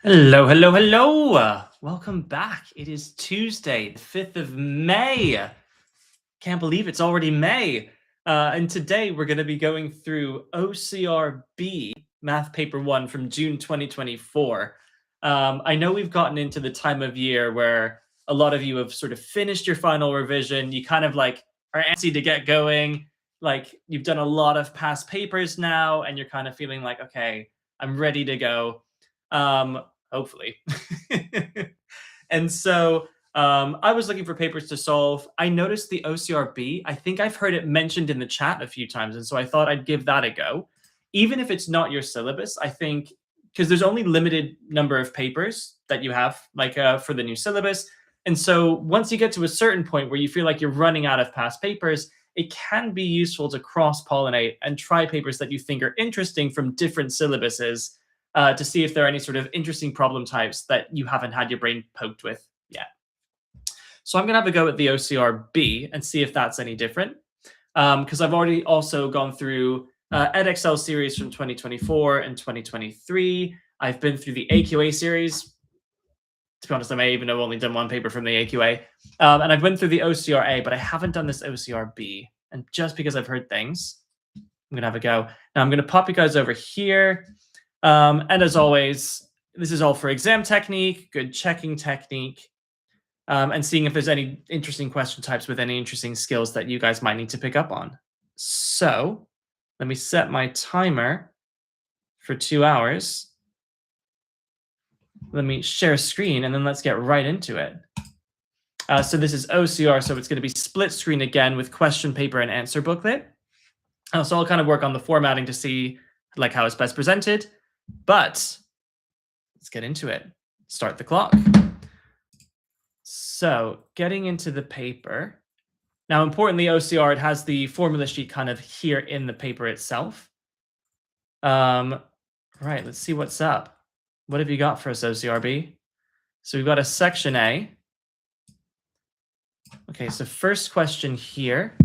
Hello, hello, hello. Welcome back. It is Tuesday, the 5th of May. Can't believe it's already May. And today we're going to be going through OCR B, Math Paper 1 from June 2024. I know we've gotten into the time of year where a lot of you have sort of finished your final revision. You kind of like are antsy to get going. Like you've done a lot of past papers now, and you're kind of feeling like, okay, I'm ready to go. Hopefully. And so I was looking for papers to solve. I noticed the OCRB. I think I've heard it mentioned in the chat a few times, and so I thought I'd give that a go. Even if it's not your syllabus, I think because there's only limited number of papers that you have, like for the new syllabus. And so once you get to a certain point where you feel like you're running out of past papers, it can be useful to cross-pollinate and try papers that you think are interesting from different syllabuses to see if there are any sort of interesting problem types that you haven't had your brain poked with yet. So I'm going to have a go at the OCR-B and see if that's any different. Because I've already also gone through EdXL series from 2024 and 2023. I've been through the AQA series. To be honest, I may even have only done one paper from the AQA. And I've been through the OCR-A, but I haven't done this OCR-B. And just because I've heard things, I'm going to have a go. Now I'm going to pop you guys over here. And as always, this is all for exam technique, good checking technique, and seeing if there's any interesting question types with any interesting skills that you guys might need to pick up on. So let me set my timer for 2 hours. Let me share a screen, and then let's get right into it. So this is OCR, so it's going to be split screen again with question paper and answer booklet. So I'll kind of work on the formatting to see like how it's best presented. But let's get into it. Start the clock. So getting into the paper. Now, importantly, OCR, it has the formula sheet kind of here in the paper itself. Right, let's see what's up. What have you got for us, OCRB? So we've got a section A. Okay, so first question here.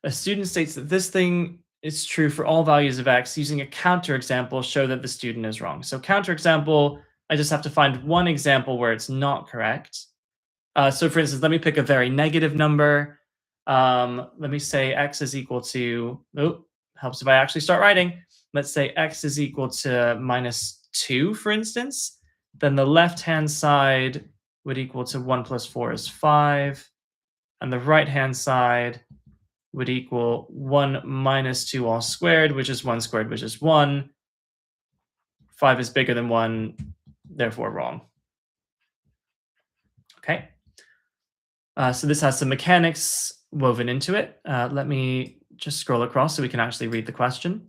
A student states that this thing is true for all values of x. Using a counterexample, show that the student is wrong. So counterexample, I just have to find one example where it's not correct. So for instance, let me pick a very negative number. Let me say x is equal to, helps if I actually start writing. Let's say x is equal to -2, for instance. Then the left-hand side would equal to 1 plus 4 is 5. And the right-hand side would equal 1 minus 2 all squared, which is 1 squared, which is 1. 5 is bigger than 1, therefore wrong. Okay. So this has some mechanics woven into it. Let me just scroll across so we can actually read the question.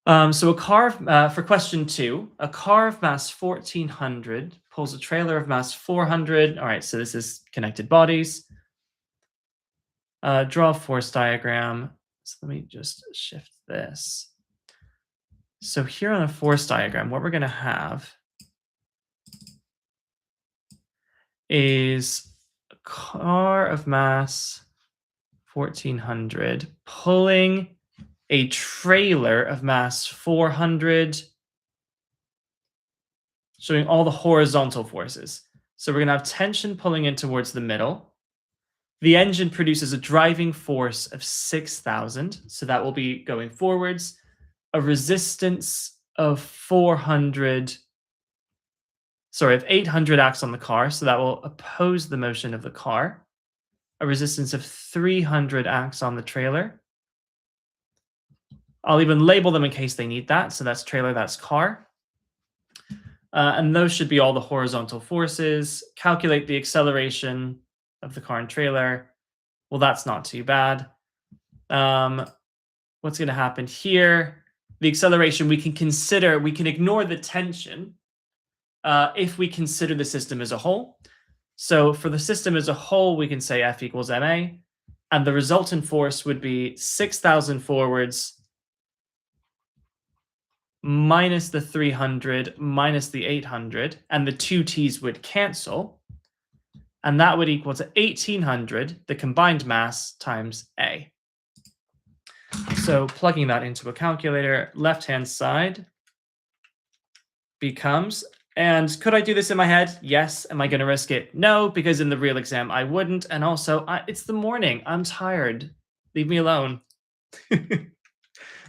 So a car, for question 2, a car of mass 1,400 pulls a trailer of mass 400. All right, so this is connected bodies. Draw a force diagram. So let me just shift this. So here on a force diagram, what we're going to have is a car of mass 1,400 pulling a trailer of mass 400, showing all the horizontal forces. So we're going to have tension pulling in towards the middle. The engine produces a driving force of 6,000, so that will be going forwards. A resistance of 800 acts on the car, so that will oppose the motion of the car. A resistance of 300 acts on the trailer. I'll even label them in case they need that. So that's trailer, that's car. And those should be all the horizontal forces. Calculate the acceleration of the car and trailer. Well, that's not too bad. What's going to happen here? The acceleration, we can ignore the tension if we consider the system as a whole. So for the system as a whole, we can say F equals ma, and the resultant force would be 6,000 forwards minus the 300 minus the 800, and the two t's would cancel. And that would equal to 1,800, the combined mass, times A. So plugging that into a calculator, left-hand side, becomes, and could I do this in my head? Yes. Am I going to risk it? No, because in the real exam I wouldn't. And also, it's the morning. I'm tired. Leave me alone.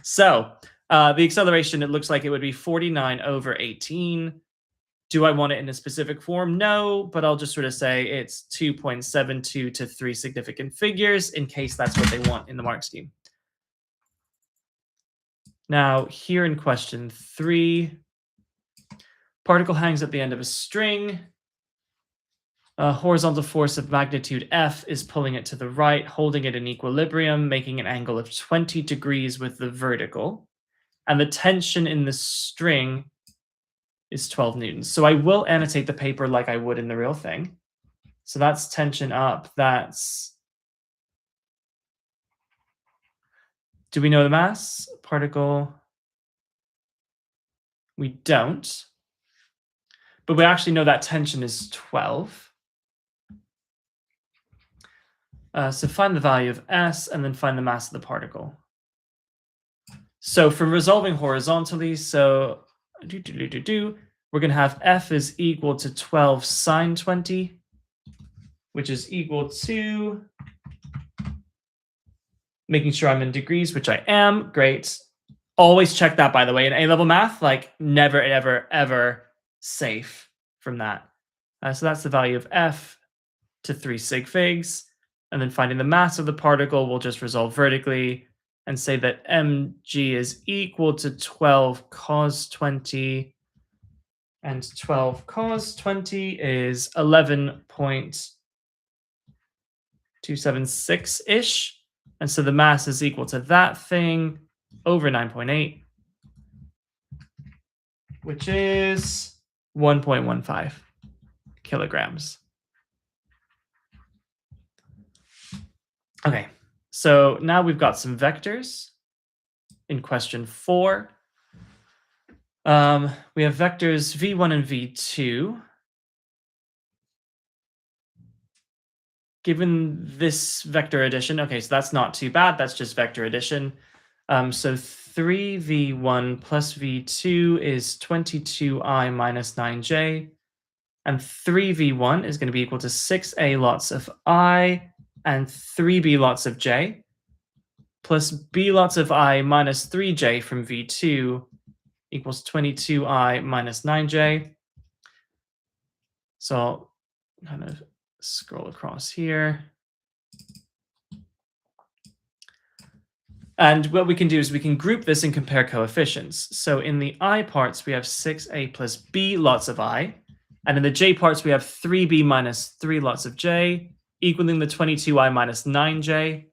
So the acceleration, it looks like it would be 49 over 18. Do I want it in a specific form? No, but I'll just sort of say it's 2.72 to 3 significant figures in case that's what they want in the mark scheme. Now, here in question 3, particle hangs at the end of a string. A horizontal force of magnitude F is pulling it to the right, holding it in equilibrium, making an angle of 20 degrees with the vertical. And the tension in the string is 12 newtons. So I will annotate the paper like I would in the real thing. So that's tension up. That's... Do we know the mass? Particle... We don't. But we actually know that tension is 12. So find the value of S and then find the mass of the particle. So for resolving horizontally, so we're going to have F is equal to 12 sine 20, which is equal to, making sure I'm in degrees, which I am. Great. Always check that, by the way. In A-level math, like never, ever, ever safe from that. So that's the value of F to 3 sig figs. And then finding the mass of the particle, we'll just resolve vertically and say that mg is equal to 12 cos 20. And 12 cos 20 is 11.276-ish. And so the mass is equal to that thing over 9.8, which is 1.15 kilograms. Okay, so now we've got some vectors in question 4. We have vectors v1 and v2. Given this vector addition, okay, so that's not too bad. That's just vector addition. So 3v1 plus v2 is 22i minus 9j. And 3v1 is going to be equal to 6a lots of I and 3b lots of j, plus b lots of I minus 3j from v2 equals 22i minus 9j. So I'll kind of scroll across here. And what we can do is we can group this and compare coefficients. So in the I parts, we have 6a plus b lots of I. And in the j parts, we have 3b minus 3 lots of j, equaling the 22i minus 9j.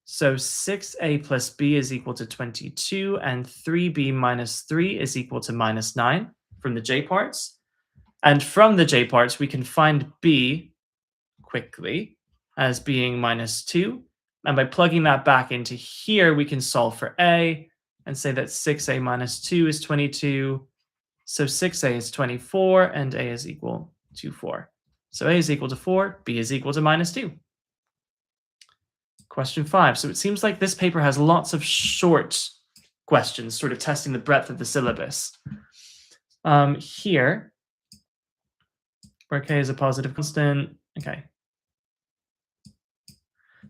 So 6a plus b is equal to 22, and 3b minus 3 is equal to minus 9 from the j parts. And from the j parts, we can find b quickly as being minus 2. And by plugging that back into here, we can solve for a and say that 6a minus 2 is 22. So 6a is 24, and a is equal to 4. So a is equal to 4, b is equal to minus 2. Question 5. So it seems like this paper has lots of short questions, sort of testing the breadth of the syllabus. Here, where k is a positive constant, okay.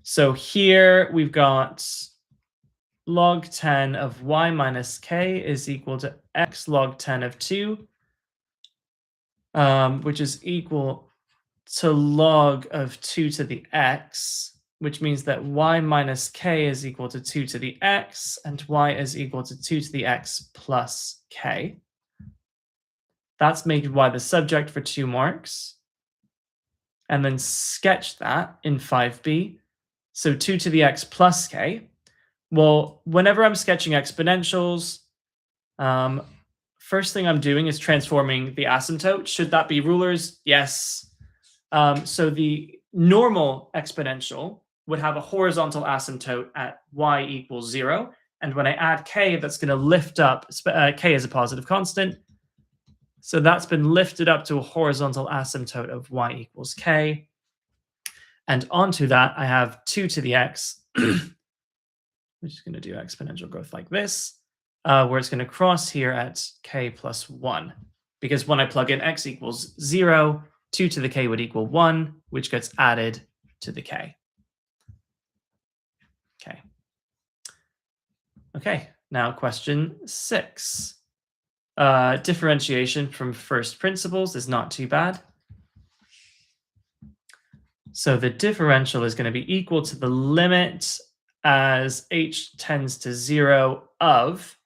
So here we've got log 10 of y minus k is equal to x log 10 of 2, which is equal to log of 2 to the x, which means that y minus k is equal to 2 to the x, and y is equal to 2 to the x plus k. That's made y the subject for 2 marks. And then sketch that in 5b. So 2 to the x plus k. Well, whenever I'm sketching exponentials, first thing I'm doing is transforming the asymptote. Should that be rulers? Yes. So the normal exponential would have a horizontal asymptote at y equals 0. And when I add k, that's going to lift up, k is a positive constant. So that's been lifted up to a horizontal asymptote of y equals k. And onto that, I have 2 to the x. We're just going to do exponential growth like this, where it's going to cross here at k plus 1. because when I plug in x equals 0, 2 to the k would equal 1, which gets added to the k. Okay. Okay, now question 6. Differentiation from first principles is not too bad. So the differential is going to be equal to the limit as h tends to 0 of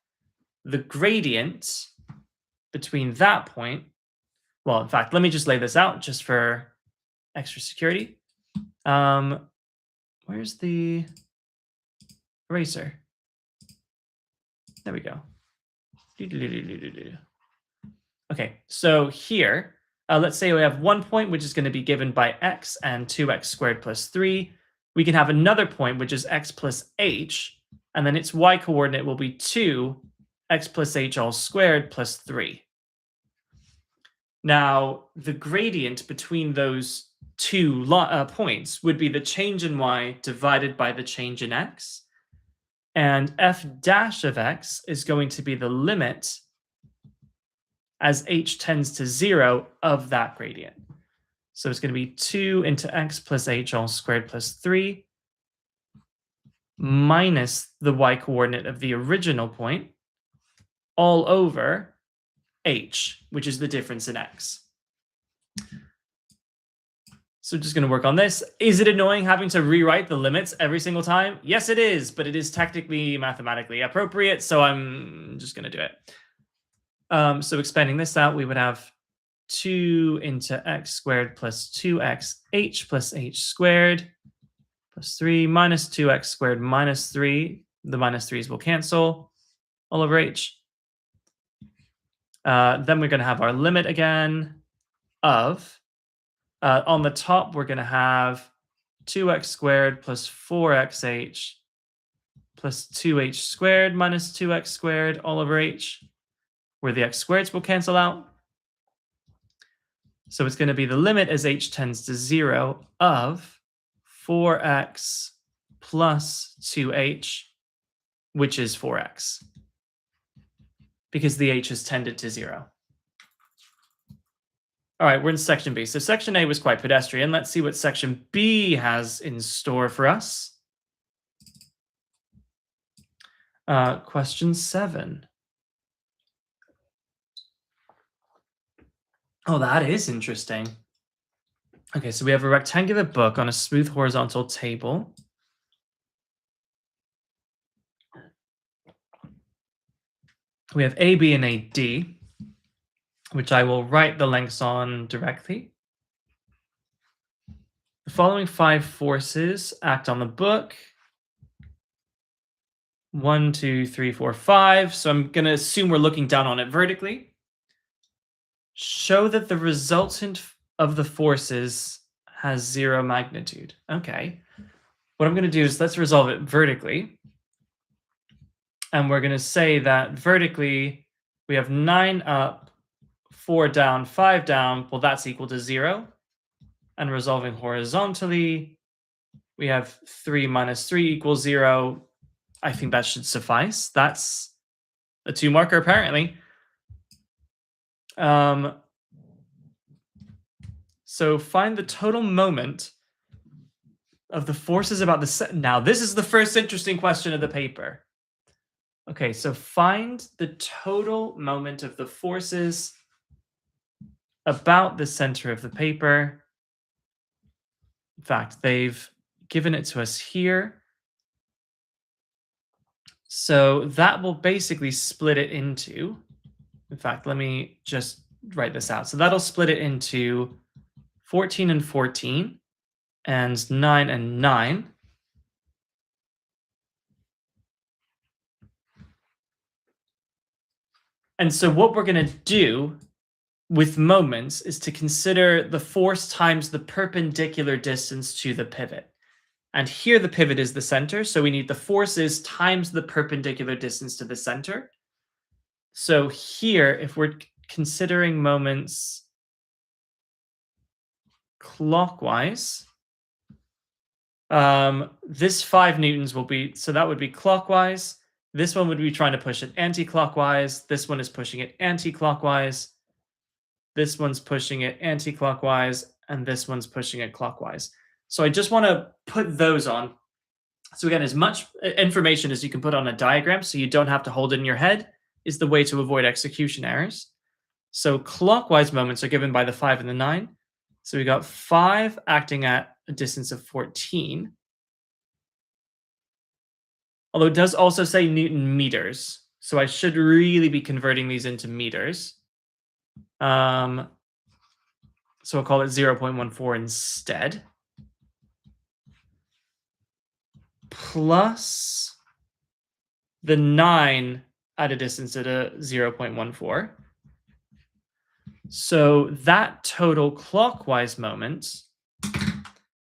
the gradient between that point. Well, in fact, let me just lay this out just for extra security. Where's the eraser? There we go. Okay, so here, let's say we have one point which is going to be given by x and 2x squared plus 3. We can have another point which is x plus h, and then its y coordinate will be 2 x plus h all squared plus 3. Now, the gradient between those two points would be the change in y divided by the change in x. And f dash of x is going to be the limit as h tends to 0 of that gradient. So it's going to be 2 into x plus h all squared plus 3 minus the y coordinate of the original point all over h, which is the difference in x. So just going to work on this. Is it annoying having to rewrite the limits every single time? Yes, it is, but it is technically mathematically appropriate, so I'm just going to do it. So expanding this out, we would have 2 into x squared plus 2x plus h squared plus 3 minus 2x squared minus 3. The minus 3's will cancel all over h. Then we're going to have our limit again of, on the top, we're going to have 2x squared plus 4xh plus 2h squared minus 2x squared all over h, where the x squareds will cancel out. So it's going to be the limit as h tends to 0 of 4x plus 2h, which is 4x, because the h has tended to 0. All right, we're in section B. So section A was quite pedestrian. Let's see what section B has in store for us. Question 7. Oh, that is interesting. Okay, so we have a rectangular book on a smooth horizontal table. We have AB and AD, which I will write the lengths on directly. The following 5 forces act on the book. 1, 2, 3, 4, 5. So I'm going to assume we're looking down on it vertically. Show that the resultant of the forces has 0 magnitude. Okay. What I'm going to do is let's resolve it vertically. And we're going to say that vertically, we have 9 up, 4 down, 5 down. Well, that's equal to 0. And resolving horizontally, we have 3 minus 3 equals 0. I think that should suffice. That's a 2 marker, apparently. So find the total moment of the forces about the set. Now, this is the first interesting question of the paper. Okay, so find the total moment of the forces about the center of the paper. In fact, they've given it to us here. So that will basically split it into, in fact, let me just write this out. So that'll split it into 14 and 14 and 9 and 9. And so what we're going to do with moments is to consider the force times the perpendicular distance to the pivot. And here the pivot is the center, so we need the forces times the perpendicular distance to the center. So here, if we're considering moments clockwise, this 5 newtons will be, so that would be clockwise. This one would be trying to push it anti-clockwise. This one is pushing it anti-clockwise. This one's pushing it anti-clockwise, and this one's pushing it clockwise. So I just want to put those on. So again, as much information as you can put on a diagram so you don't have to hold it in your head is the way to avoid execution errors. So clockwise moments are given by the 5 and the 9. So we got 5 acting at a distance of 14. Although it does also say Newton meters. So I should really be converting these into meters. So I'll call it 0.14 instead. Plus the 9 at a distance at a 0.14. So that total clockwise moment,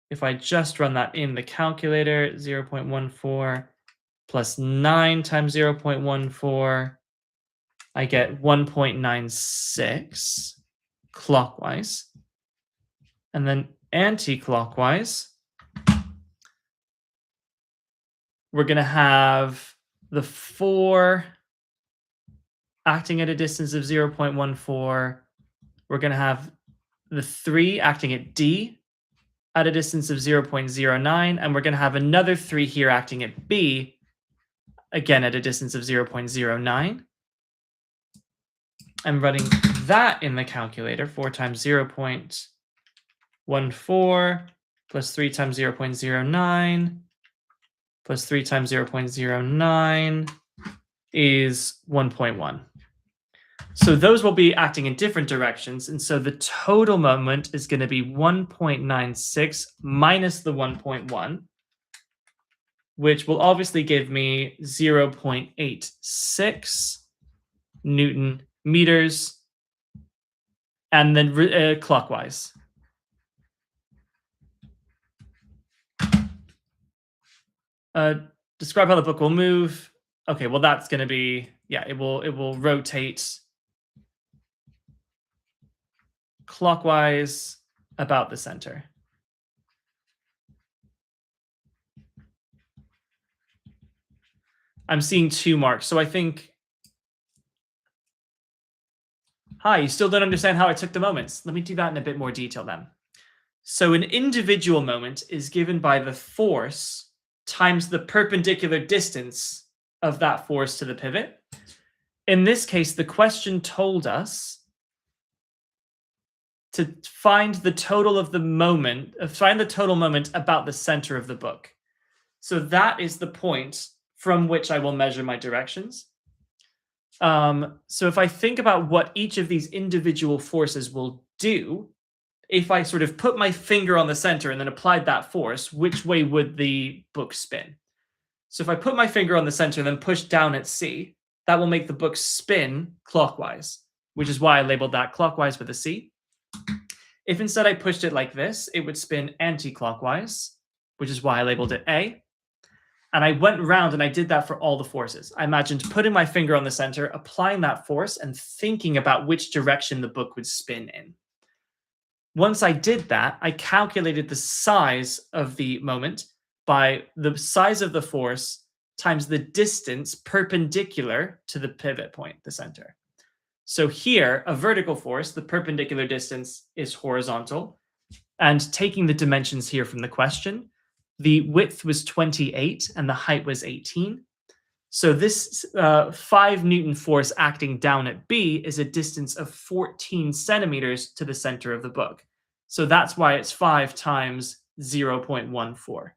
if I just run that in the calculator, 0.14 plus 9 times 0.14, I get 1.96 clockwise. And then anti-clockwise, we're going to have the 4 acting at a distance of 0.14. We're going to have the 3 acting at D at a distance of 0.09. And we're going to have another 3 here acting at B, again at a distance of 0.09. I'm running that in the calculator. 4 times 0.14 plus 3 times 0.09 plus 3 times 0.09 is 1.1. So those will be acting in different directions. And so the total moment is going to be 1.96 minus the 1.1, which will obviously give me 0.86 Newton meters, and then clockwise. Describe how the book will move. Okay, well that's going to be, yeah, it will rotate clockwise about the center. I'm seeing 2 marks, so I think. Hi, you still don't understand how I took the moments. Let me do that in a bit more detail then. So an individual moment is given by the force times the perpendicular distance of that force to the pivot. In this case, the question told us to find the total of the moment, find the total moment about the center of the book. So that is the point from which I will measure my directions. So if I think about what each of these individual forces will do, if I sort of put my finger on the center and then applied that force, which way would the book spin? So if I put my finger on the center and then push down at C, that will make the book spin clockwise, which is why I labeled that clockwise with a C. If instead I pushed it like this, it would spin anti-clockwise, which is why I labeled it A. And I went around and I did that for all the forces. I imagined putting my finger on the center, applying that force, and thinking about which direction the book would spin in. Once I did that, I calculated the size of the moment by the size of the force times the distance perpendicular to the pivot point, the center. So here, a vertical force, the perpendicular distance is horizontal. And taking the dimensions here from the question, the width was 28 and the height was 18. So this 5 Newton force acting down at B is a distance of 14 centimeters to the center of the book. So that's why it's 5 times 0.14.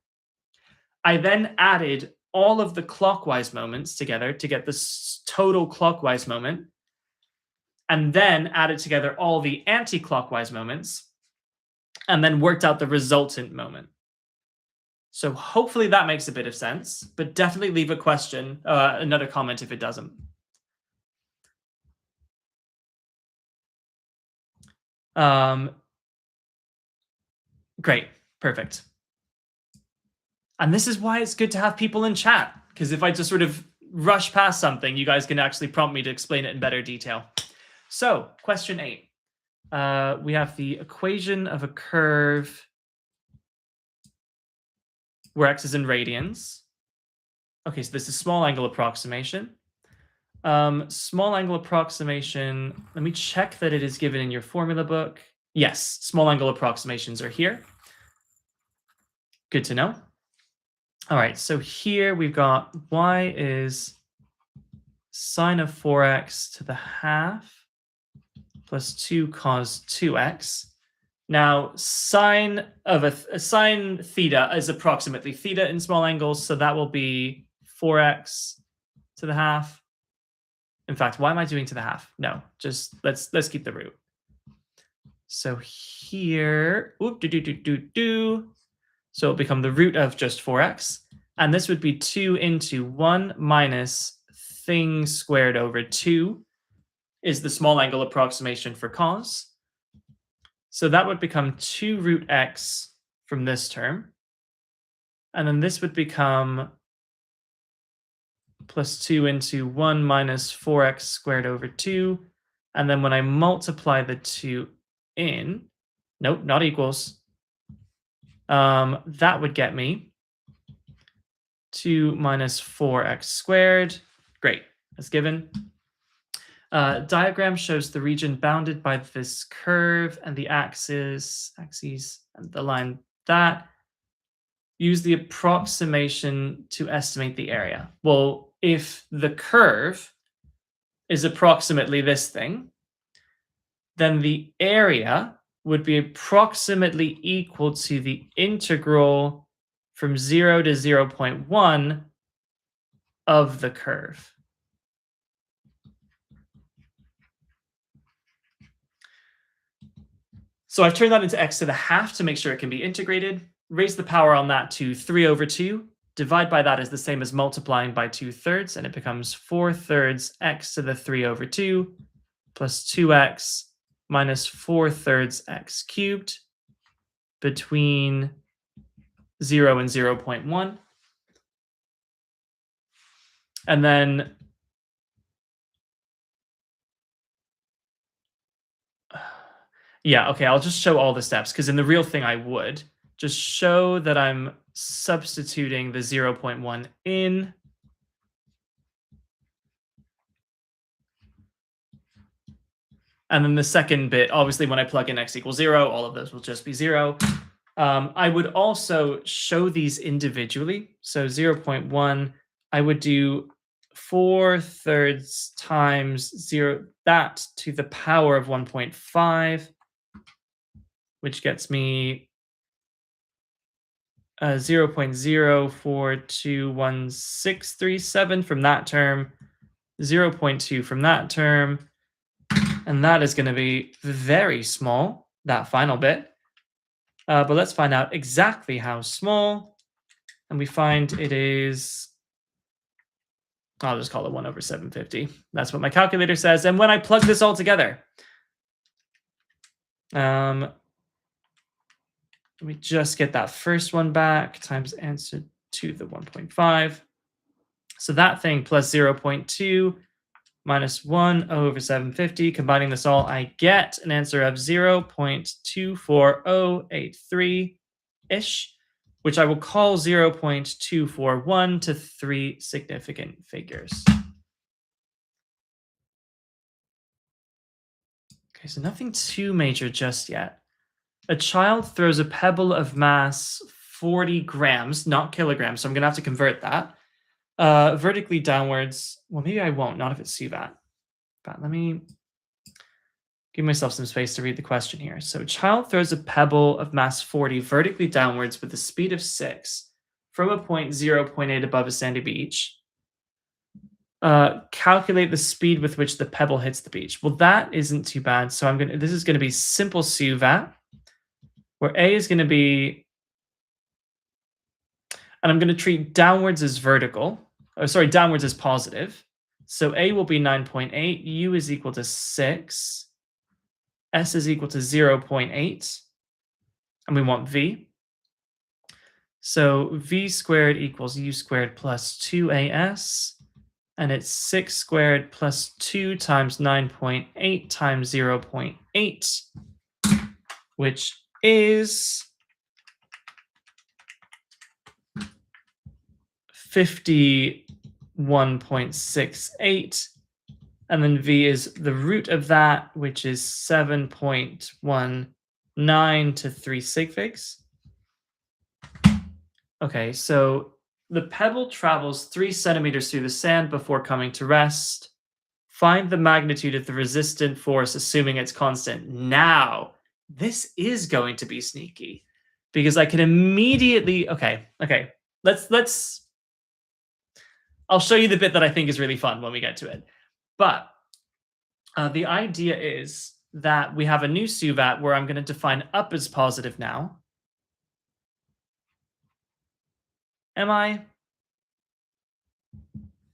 I then added all of the clockwise moments together to get the total clockwise moment, and then added together all the anti-clockwise moments, and then worked out the resultant moment. So hopefully that makes a bit of sense, but definitely leave a question, another comment if it doesn't. Great, perfect. And this is why it's good to have people in chat, because if I just sort of rush past something, you guys can actually prompt me to explain it in better detail. So question 8, we have the equation of a curve where x is in radians. Okay, so this is small angle approximation. Small angle approximation. Let me check that it is given in your formula book. Yes, small angle approximations are here. Good to know. All right, so here we've got y is sine of 4x to the half plus 2 cos 2x. Now, sine of a sine theta is approximately theta in small angles, so that will be 4x to the half. In fact, why am I doing to the half? No, just let's keep the root. So here, so it'll become the root of just 4x, and this would be 2 into 1 minus thing squared over 2 is the small angle approximation for cos. So that would become 2 root x from this term. And then this would become plus 2 into 1 minus 4x squared over 2. And then when I multiply the 2 in, nope, not equals, that would get me 2 minus 4x squared. Great, that's given. Diagram shows the region bounded by this curve and the axes and the line that. Use the approximation to estimate the area. Well, if the curve is approximately this thing, then the area would be approximately equal to the integral from 0 to 0.1 of the curve. So I've turned that into x to the half to make sure it can be integrated. Raise the power on that to 3 over 2. Divide by that is the same as multiplying by 2/3, and it becomes 4/3 x to the 3 over 2 plus 2x minus 4/3 x cubed between 0 and 0.1. And then yeah, okay, I'll just show all the steps because in the real thing I would just show that I'm substituting the 0.1 in. And then the second bit, obviously when I plug in x equals 0, all of those will just be 0. I would also show these individually. So 0.1, I would do 4/3 times 0, that to the power of 1.5, which gets me 0.042167 from that term, 0.2 from that term, and that is going to be very small, that final bit. But let's find out exactly how small, and we find it is, I'll just call it 1 over 750. That's what my calculator says. And when I plug this all together, let me just get that first one back, times answer to the 1.5. So that thing plus 0.2 minus 1 over 750. Combining this all, I get an answer of 0.24083-ish, which I will call 0.241 to 3 significant figures. Okay, so nothing too major just yet. A child throws a pebble of mass 40 grams, not kilograms, so I'm going to have to convert that, vertically downwards. Well, maybe I won't, not if it's SUVAT. But let me give myself some space to read the question here. So, child throws a pebble of mass 40 vertically downwards with a speed of 6 from a point 0.8 above a sandy beach. Calculate the speed with which the pebble hits the beach. Well, that isn't too bad. So this is going to be simple SUVAT, where A is going to be, and I'm going to treat downwards as vertical, downwards as positive. So A will be 9.8, U is equal to 6, S is equal to 0.8, and we want V. So V squared equals U squared plus 2AS, and it's 6 squared plus 2 times 9.8 times 0.8, which is 51.68 And then V is the root of that, which is 7.19 to 3 sig figs. Okay, so the pebble travels 3 centimeters through the sand before coming to rest. Find the magnitude of the resistant force, assuming it's constant. Now, this is going to be sneaky because I can immediately. Okay. Let's. I'll show you the bit that I think is really fun when we get to it. But the idea is that we have a new suvat where I'm going to define up as positive now. Am I?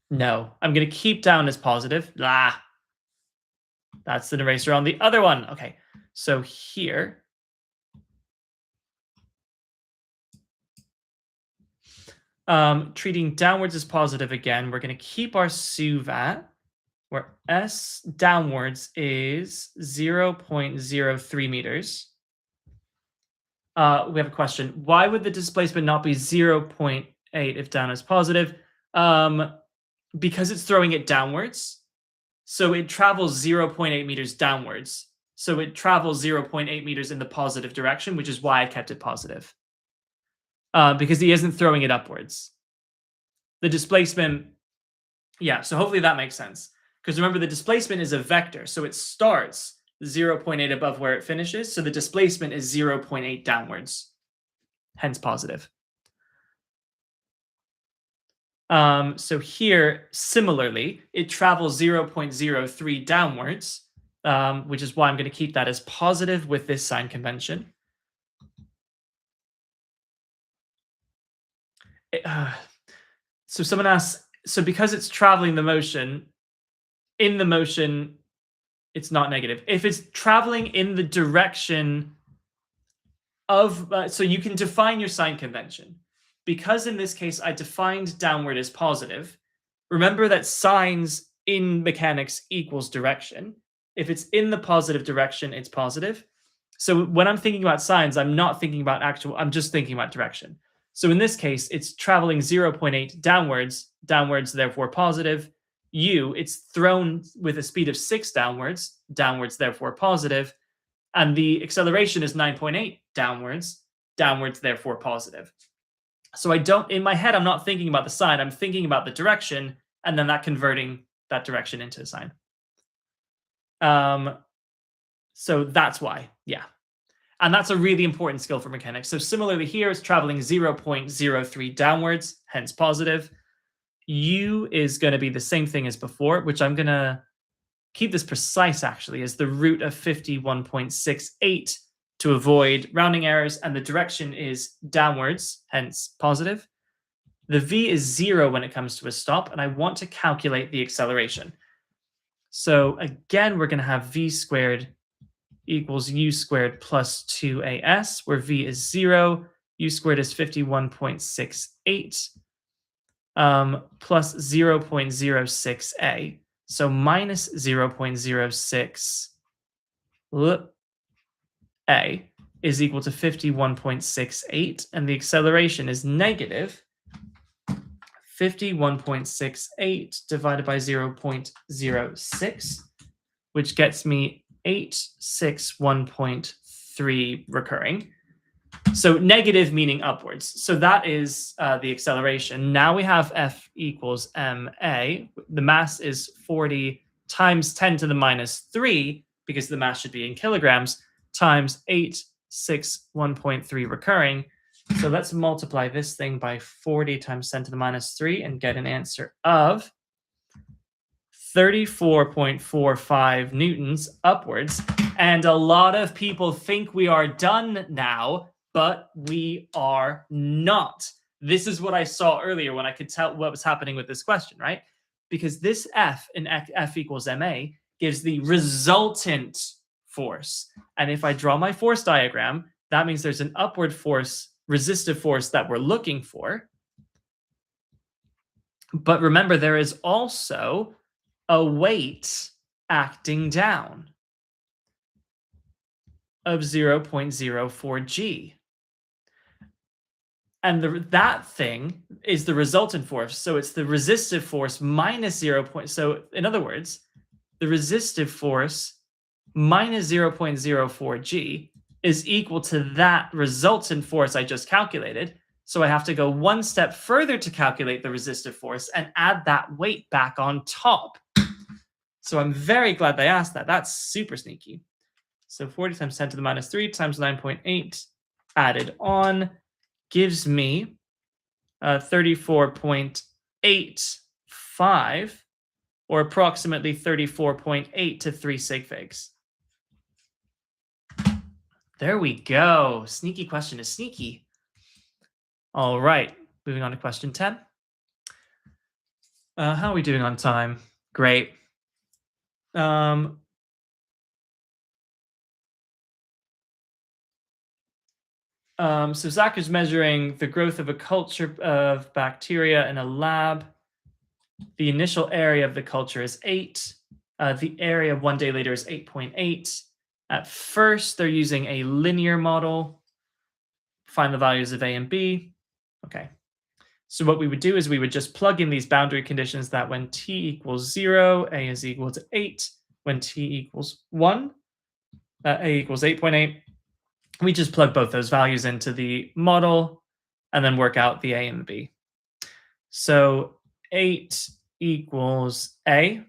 No, I'm going to keep down as positive. That's an eraser on the other one. Okay, so here, treating downwards as positive again, we're going to keep our suvat where S downwards is 0.03 meters. We have a question. Why would the displacement not be 0.8 if down is positive? Because it's throwing it downwards. So it travels 0.8 meters downwards. So it travels 0.8 meters in the positive direction, which is why I kept it positive. Because he isn't throwing it upwards. The displacement, yeah, so hopefully that makes sense. Because remember, the displacement is a vector. So it starts 0.8 above where it finishes. So the displacement is 0.8 downwards, hence positive. So here, similarly, it travels 0.03 downwards, which is why I'm going to keep that as positive with this sign convention. So someone asks, so because it's traveling the motion, in the motion, it's not negative. If it's traveling in the direction of, so you can define your sign convention. Because in this case, I defined downward as positive, remember that signs in mechanics equals direction. If it's in the positive direction, it's positive. So when I'm thinking about signs, I'm not thinking about actual, I'm just thinking about direction. So in this case, it's traveling 0.8 downwards, therefore positive. It's thrown with a speed of 6 downwards, therefore positive. And the acceleration is 9.8 downwards, therefore positive. So I don't, in my head, I'm not thinking about the sign, I'm thinking about the direction, and then converting that direction into a sign. So that's why, yeah. And that's a really important skill for mechanics. So similarly here, it's traveling 0.03 downwards, hence positive. U is going to be the same thing as before, which I'm going to keep this precise actually as the root of 51.68 to avoid rounding errors, and the direction is downwards, hence positive. The V is 0 when it comes to a stop, and I want to calculate the acceleration. So again, we're going to have V squared equals U squared plus 2AS, where V is 0, U squared is 51.68, plus 0.06A. So minus 0.06 A is equal to 51.68, and the acceleration is negative 51.68 divided by 0.06, which gets me 861.3 recurring. So negative meaning upwards. So that is the acceleration. Now we have F equals ma. The mass is 40 times 10 to the minus 3, because the mass should be in kilograms, times 861.3 recurring. So let's multiply this thing by 40 times 10 to the minus 3 and get an answer of 34.45 newtons upwards. And a lot of people think we are done now, but we are not. This is what I saw earlier when I could tell what was happening with this question, right? Because this F in F equals ma gives the resultant force. And if I draw my force diagram, that means there's an upward force, resistive force that we're looking for. But remember, there is also a weight acting down of 0.04 G. And that thing is the resultant force. So it's the resistive force minus 0. So in other words, the resistive force minus 0.04 G is equal to that resultant force I just calculated. So I have to go one step further to calculate the resistive force and add that weight back on top. So I'm very glad they asked that. That's super sneaky. So 40 times 10 to the minus 3 times 9.8 added on gives me 34.85, or approximately 34.8 to 3 sig figs. There we go. Sneaky question is sneaky. All right, moving on to question 10. How are we doing on time? Great. So Zach is measuring the growth of a culture of bacteria in a lab. The initial area of the culture is 8. The area 1 day later is 8.8. At first, they're using a linear model. Find the values of A and B. Okay. So what we would do is we would just plug in these boundary conditions that when t equals 0, A is equal to 8. When t equals 1, A equals 8.8. We just plug both those values into the model and then work out the A and the B. So 8 equals A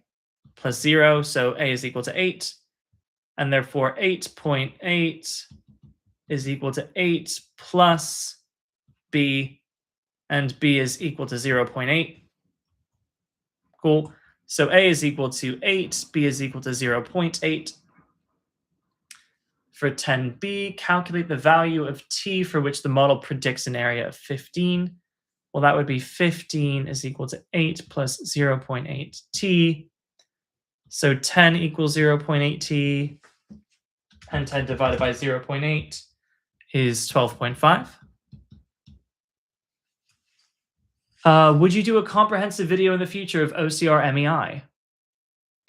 plus 0, so A is equal to 8. And therefore 8.8 is equal to 8 plus B, and B is equal to 0.8. Cool. So A is equal to 8, B is equal to 0.8. For 10b, calculate the value of t for which the model predicts an area of 15. Well, that would be 15 is equal to 8 plus 0.8 t. So 10 equals 0.8 t, and 10 divided by 0.8 is 12.5. Would you do a comprehensive video in the future of OCR MEI?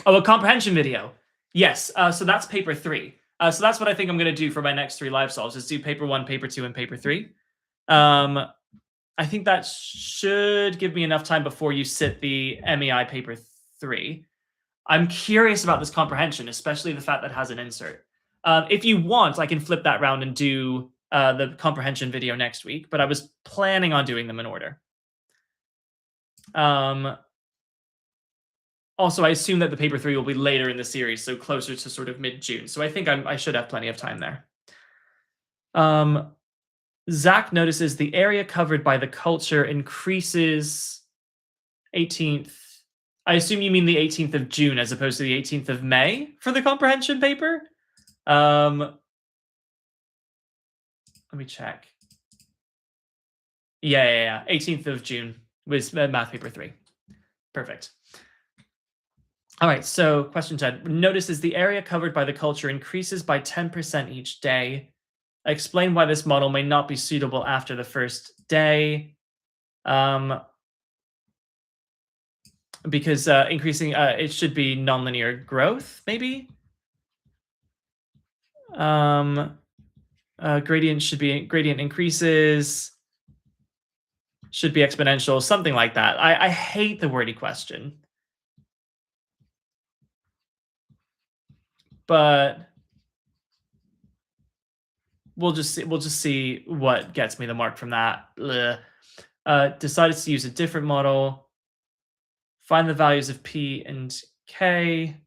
Oh, a comprehension video. Yes, so that's paper 3. So that's what I think I'm going to do for my next 3 live solves, is do paper 1, paper 2, and paper 3. I think that should give me enough time before you sit the MEI paper 3. I'm curious about this comprehension, especially the fact that it has an insert. If you want, I can flip that round and do the comprehension video next week, but I was planning on doing them in order. Also, I assume that the paper 3 will be later in the series, so closer to sort of mid-June. So I think I should have plenty of time there. Zach notices the area covered by the culture increases 18th. I assume you mean the 18th of June as opposed to the 18th of May for the comprehension paper? Let me check. Yeah. 18th of June was math paper 3. Perfect. All right, so question 10. Notices the area covered by the culture increases by 10% each day. Explain why this model may not be suitable after the first day. Because increasing, it should be nonlinear growth, maybe? Gradient should be, gradient increases, should be exponential, something like that. I hate the wordy question. But we'll just see what gets me the mark from that. Decided to use a different model. Find the values of P and K.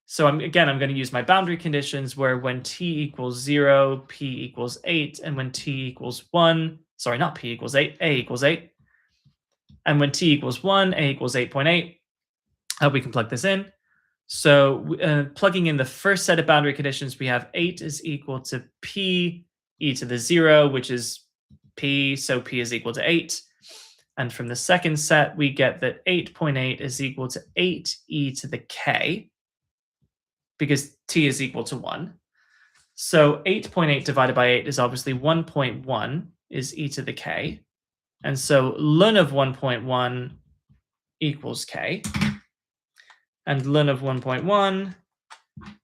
So I'm going to use my boundary conditions where when t equals 0, P equals 8, and when t equals 1, sorry, not P equals 8, A equals 8. And when t equals 1, A equals 8.8. We can plug this in. So plugging in the first set of boundary conditions, we have 8 is equal to P e to the 0, which is P, so P is equal to 8. And from the second set, we get that 8.8 is equal to 8 e to the k, because t is equal to 1. So 8.8 divided by 8 is obviously 1.1 is e to the k. And so ln of 1.1 equals k. And ln of 1.1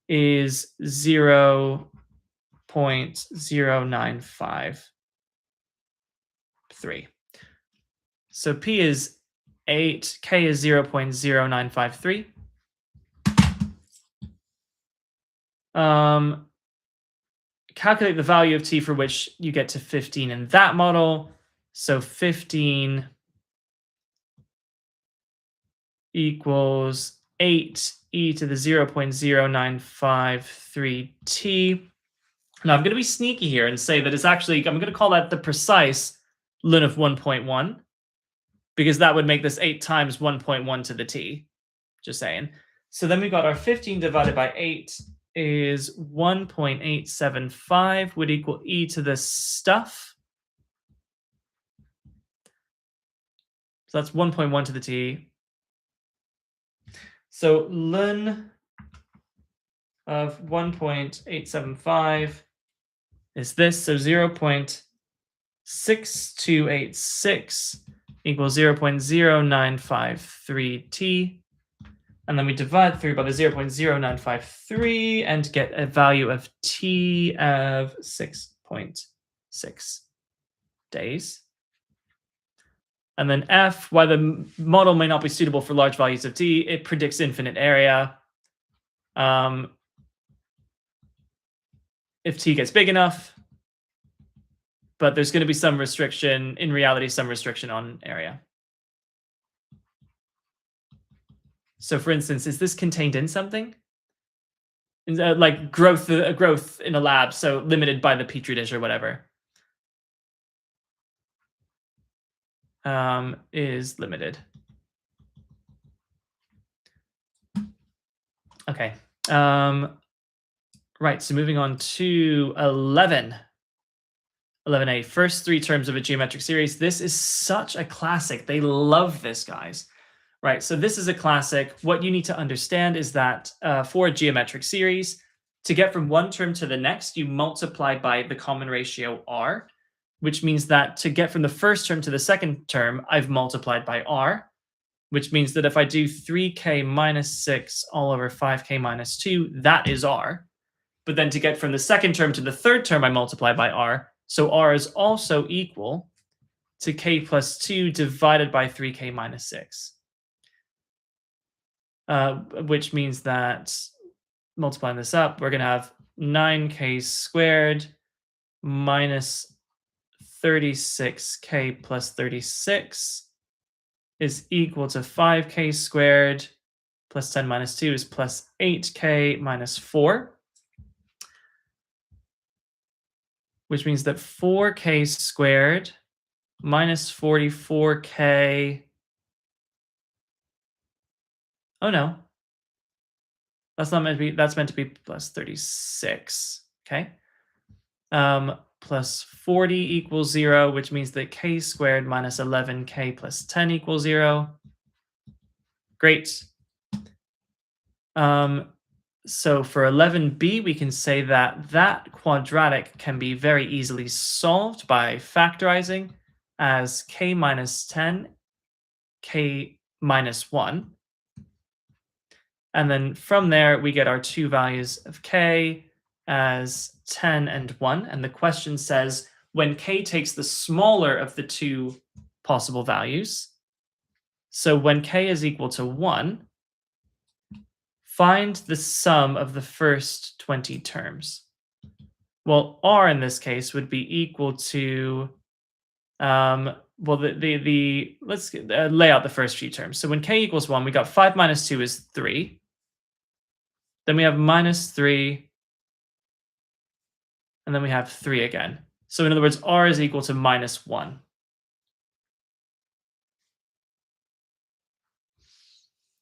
is 0.0953. So P is 8, K is 0.0953. Calculate the value of t for which you get to 15 in that model. So 15 equals 8 e to the 0.0953t. Now I'm going to be sneaky here and say that it's actually, I'm going to call that the precise ln of 1.1, because that would make this 8 times 1.1 to the t. Just saying. So then we got our 15 divided by 8 is 1.875 would equal e to the stuff. So that's 1.1 to the t. So ln of 1.875 is this. So 0.6286 equals 0.0953t. And then we divide through by the 0.0953 and get a value of t of 6.6 days. And then f, while the model may not be suitable for large values of t, it predicts infinite area. If t gets big enough, but there's going to be some restriction, in reality, some restriction on area. So for instance, is this contained in something? Like growth in a lab, so limited by the petri dish or whatever. Is limited. Okay. Right, so moving on to 11. 11a, first three terms of a geometric series. This is such a classic. They love this, guys. Right, so this is a classic. What you need to understand is that for a geometric series, to get from one term to the next, you multiply by the common ratio r, which means that to get from the first term to the second term, I've multiplied by r, which means that if I do 3k minus 6 all over 5k minus 2, that is r. But then to get from the second term to the third term, I multiply by r. So r is also equal to k plus 2 divided by 3k minus 6. Which means that multiplying this up, we're going to have 9k squared minus 36k plus 36 is equal to 5k squared plus 10 minus 2 is plus 8k minus 4. Which means that 4k squared minus 44k. Oh no, that's not meant to be. That's meant to be plus 36. Okay. Plus 40 equals 0, which means that k squared minus 11k plus 10 equals 0. Great. So for 11b, we can say that that quadratic can be very easily solved by factorizing as k minus 10, k minus 1. And then from there, we get our two values of k as 10 and 1. And the question says, when k takes the smaller of the two possible values, so when k is equal to 1, find the sum of the first 20 terms. Well, r in this case would be equal to, let's lay out the first few terms. So when k equals 1, we got 5 minus 2 is 3. Then we have minus 3. And then we have 3 again. So in other words, r is equal to minus 1.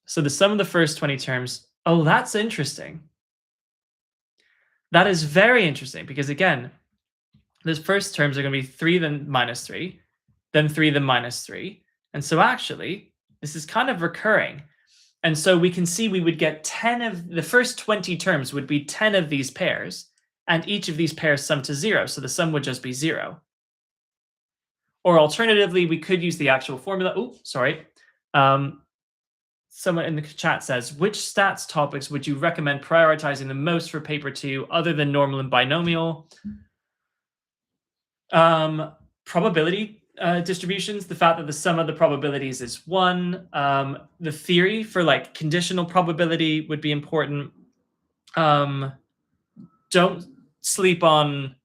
So the sum of the first 20 terms, oh, that's interesting. That is very interesting because, again, those first terms are going to be 3, then minus 3, then 3, then minus 3. And so actually, this is kind of recurring. And so we can see we would get 10 of the first 20 terms would be 10 of these pairs, and each of these pairs sum to 0. So the sum would just be 0. Or alternatively, we could use the actual formula. Oh, sorry. Someone in the chat says, which stats topics would you recommend prioritizing the most for paper 2 other than normal and binomial? Probability distributions, the fact that the sum of the probabilities is 1. The theory for like conditional probability would be important. don't sleep on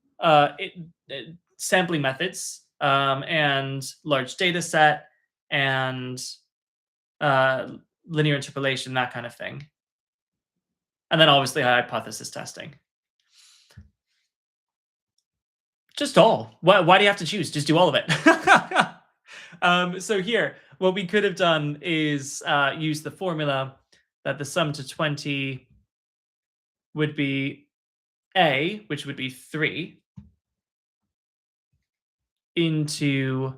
sampling methods and large data set and uh, linear interpolation, that kind of thing. And then obviously hypothesis testing. Just all. Why do you have to choose? Just do all of it. So here, what we could have done is use the formula that the sum to 20 would be A, which would be 3, into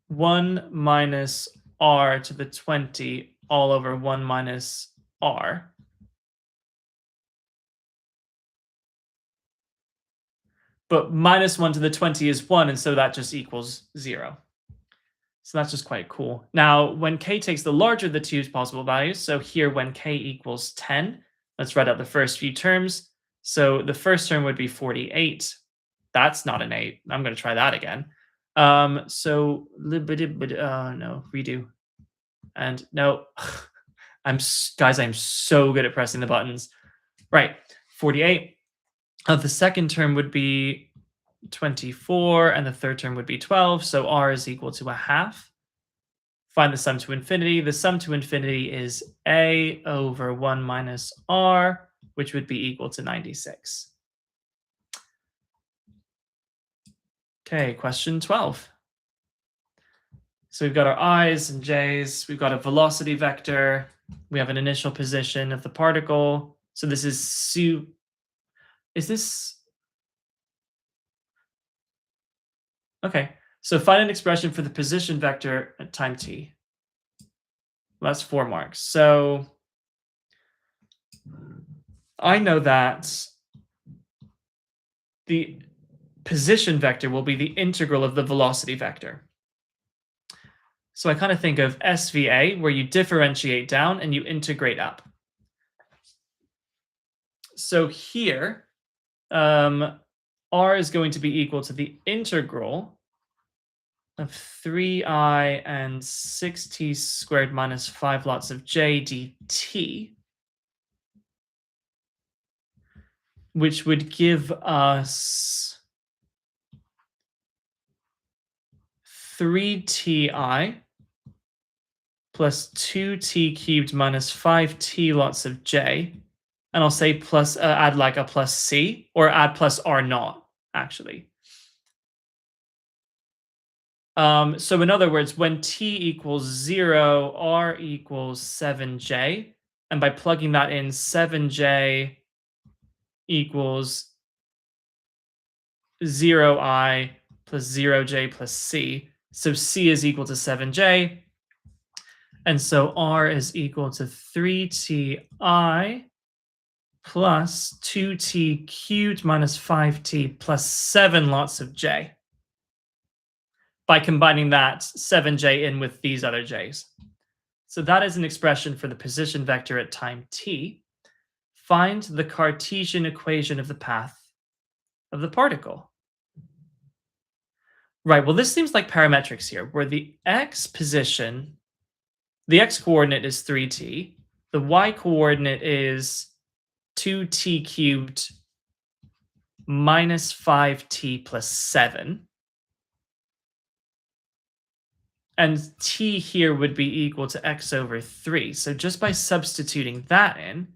1 minus r to the 20 all over 1 minus r. But minus 1 to the 20 is 1, and so that just equals 0. So that's just quite cool. Now, when k takes the larger of the two possible values, so here when k equals 10, let's write out the first few terms. So the first term would be 48. That's not an 8. I'm going to try that again. No, redo. And no, I'm so good at pressing the buttons. Right, 48. The second term would be 24, and the third term would be 12. So r is equal to a half. Find the sum to infinity. The sum to infinity is a over 1 minus r, which would be equal to 96. Okay, question 12. So we've got our i's and j's. We've got a velocity vector. We have an initial position of the particle. So this is okay. So find an expression for the position vector at time t. Well, that's 4 marks. So I know that the position vector will be the integral of the velocity vector. So I kind of think of SVA, where you differentiate down and you integrate up. So here, r is going to be equal to the integral of 3i and 6t squared minus 5 lots of j dt, which would give us 3ti plus 2t cubed minus 5t lots of j. And I'll say plus, add like a plus c, or add plus r naught, actually. So in other words, when t equals 0, r equals 7j. And by plugging that in, 7j equals 0i plus 0j plus c. So c is equal to 7j. And so r is equal to 3ti plus 2t cubed minus 5t plus 7 lots of j, by combining that 7j in with these other j's. So that is an expression for the position vector at time t. Find the Cartesian equation of the path of the particle. Right, well, this seems like parametrics here, where the x position, the x coordinate is 3t, the y coordinate is 2t cubed minus 5t plus 7. And t here would be equal to x over 3. So just by substituting that in,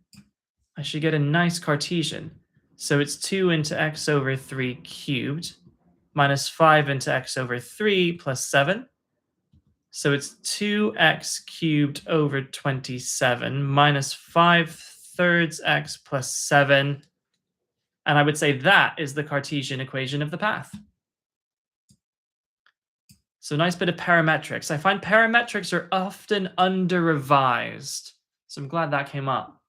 I should get a nice Cartesian. So it's 2 into x over 3 cubed minus 5 into x over 3 plus 7. So it's 2x cubed over 27 minus 5/3 x plus 7. And I would say that is the Cartesian equation of the path. So nice bit of parametrics. I find parametrics are often under-revised. So I'm glad that came up.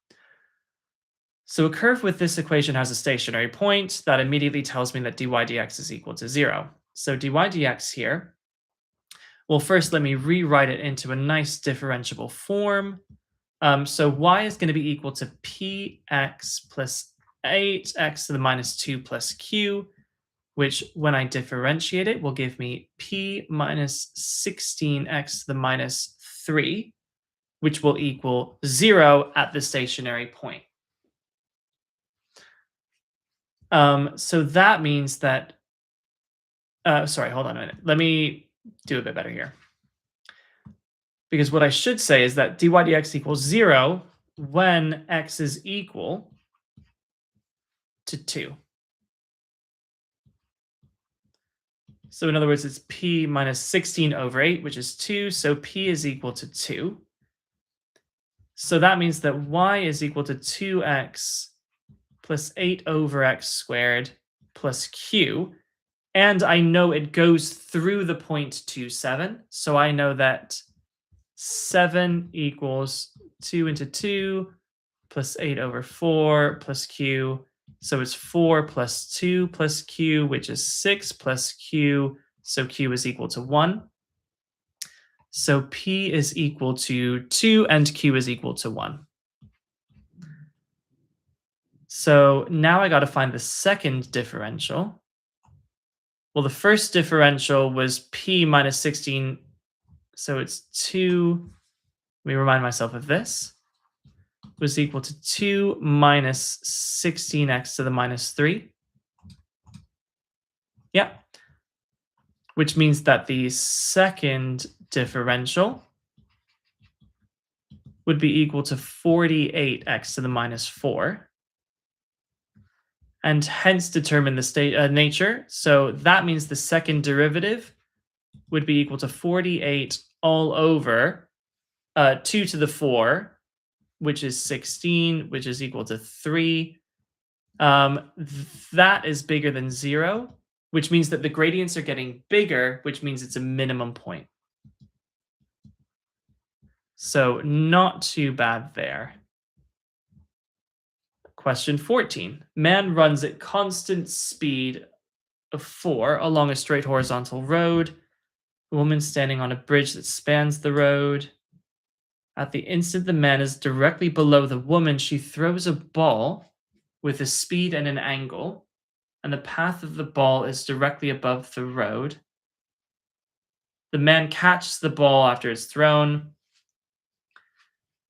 So a curve with this equation has a stationary point. That immediately tells me that dy dx is equal to 0. So dy dx here, well, first let me rewrite it into a nice differentiable form. So y is going to be equal to px plus 8x to the minus 2 plus q, which when I differentiate it will give me p minus 16x to the minus 3, which will equal 0 at the stationary point. So that means that, sorry, hold on a minute. Let me do a bit better here. Because what I should say is that dy dx equals 0 when x is equal to 2. So in other words, it's p minus 16 over 8, which is 2. So p is equal to 2. So that means that y is equal to 2x plus 8 over x squared plus q. And I know it goes through the point 2, 7. So I know that 7 equals 2 into 2 plus 8 over 4 plus q. So it's 4 plus 2 plus q, which is 6 plus q. So q is equal to 1. So p is equal to 2 and q is equal to 1. So now I got to find the second differential. Well, the first differential was p minus 16. So it's 2. Let me remind myself of this. Was equal to 2 minus 16x to the minus 3. Yeah. Which means that the second differential would be equal to 48x to the minus 4. And hence determine the state nature. So that means the second derivative would be equal to 48 all over 2 to the 4, which is 16, which is equal to 3. That is bigger than 0, which means that the gradients are getting bigger, which means it's a minimum point. So not too bad there. Question 14. Man runs at constant speed of 4 along a straight horizontal road. A woman standing on a bridge that spans the road. At the instant the man is directly below the woman, she throws a ball with a speed and an angle, and the path of the ball is directly above the road. The man catches the ball after it's thrown.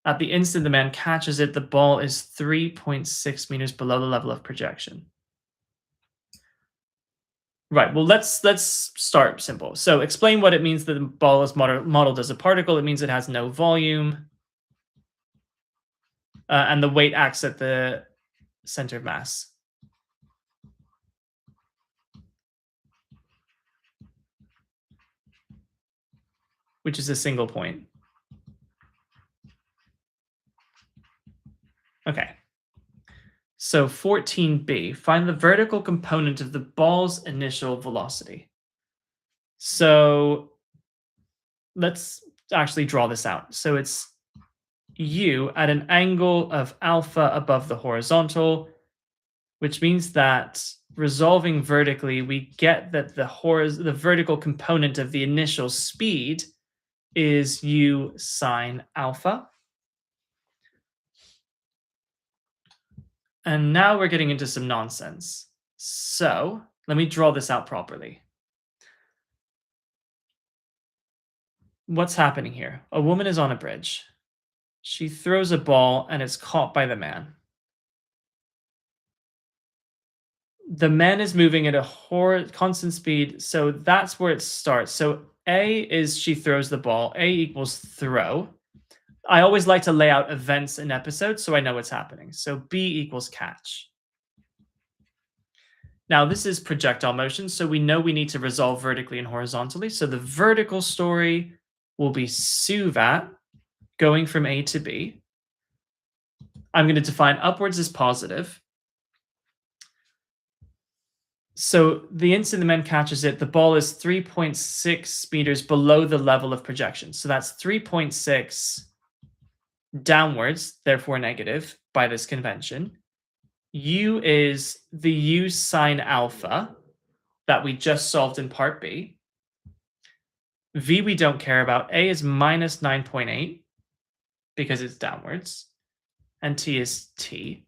At the instant the man catches it, the ball is 3.6 meters below the level of projection. Right, well, let's start simple. So explain what it means that the ball is modeled as a particle. It means it has no volume. And the weight acts at the center of mass. Which is a single point. Okay. So 14b, find the vertical component of the ball's initial velocity. So let's actually draw this out. So it's u at an angle of alpha above the horizontal, which means that resolving vertically, we get that the vertical component of the initial speed is u sine alpha. And now we're getting into some nonsense. So let me draw this out properly. What's happening here? A woman is on a bridge. She throws a ball and it's caught by the man. The man is moving at a constant speed, so that's where it starts. So A is she throws the ball. A equals throw. I always like to lay out events in episodes so I know what's happening. So B equals catch. Now this is projectile motion, so we know we need to resolve vertically and horizontally. So the vertical story will be suvat going from A to B. I'm going to define upwards as positive. So the instant the man catches it, the ball is 3.6 meters below the level of projection. So that's 3.6 downwards, therefore negative by this convention. U is the u sine alpha that we just solved in part B. V we don't care about. A is minus 9.8 because it's downwards. And T is T.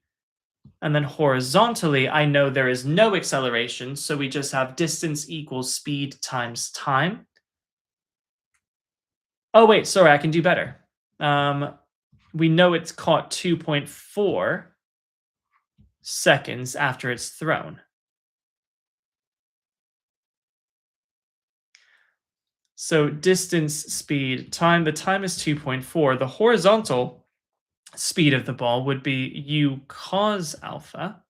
And then horizontally, I know there is no acceleration, so we just have distance equals speed times time. Oh, wait, sorry, I can do better. We know it's caught 2.4. seconds after it's thrown. So distance, speed, time. The time is 2.4. The horizontal speed of the ball would be u cos alpha.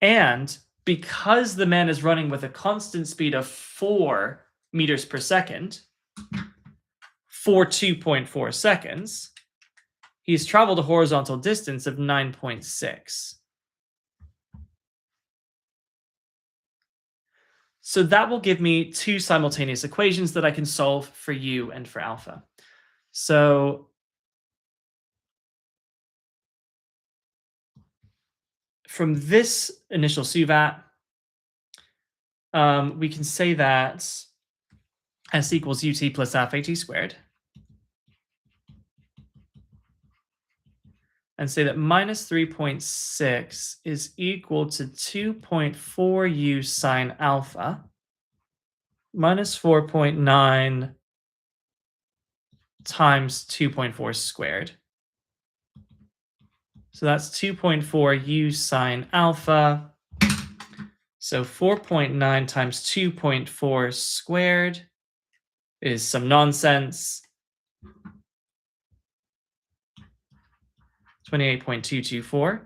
And because the man is running with a constant speed of 4 meters per second for 2.4 seconds, he's traveled a horizontal distance of 9.6. So that will give me two simultaneous equations that I can solve for u and for alpha. So from this initial suvat, we can say that S equals ut plus half at squared. And say that minus 3.6 is equal to 2.4 u sine alpha minus 4.9 times 2.4 squared. So that's 2.4 u sine alpha. So 4.9 times 2.4 squared is some nonsense. 28.224.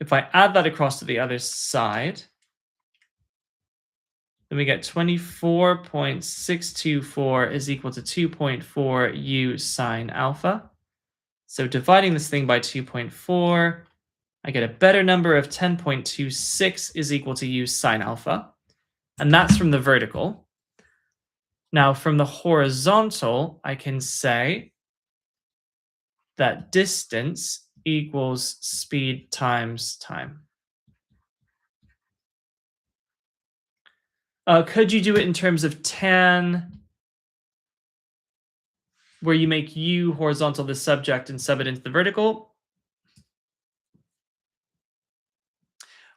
If I add that across to the other side, then we get 24.624 is equal to 2.4 u sine alpha. So dividing this thing by 2.4, I get a better number of 10.26 is equal to u sine alpha. And that's from the vertical. Now from the horizontal, I can say that distance equals speed times time. Could you do it in terms of tan, where you make u horizontal the subject and sub it into the vertical?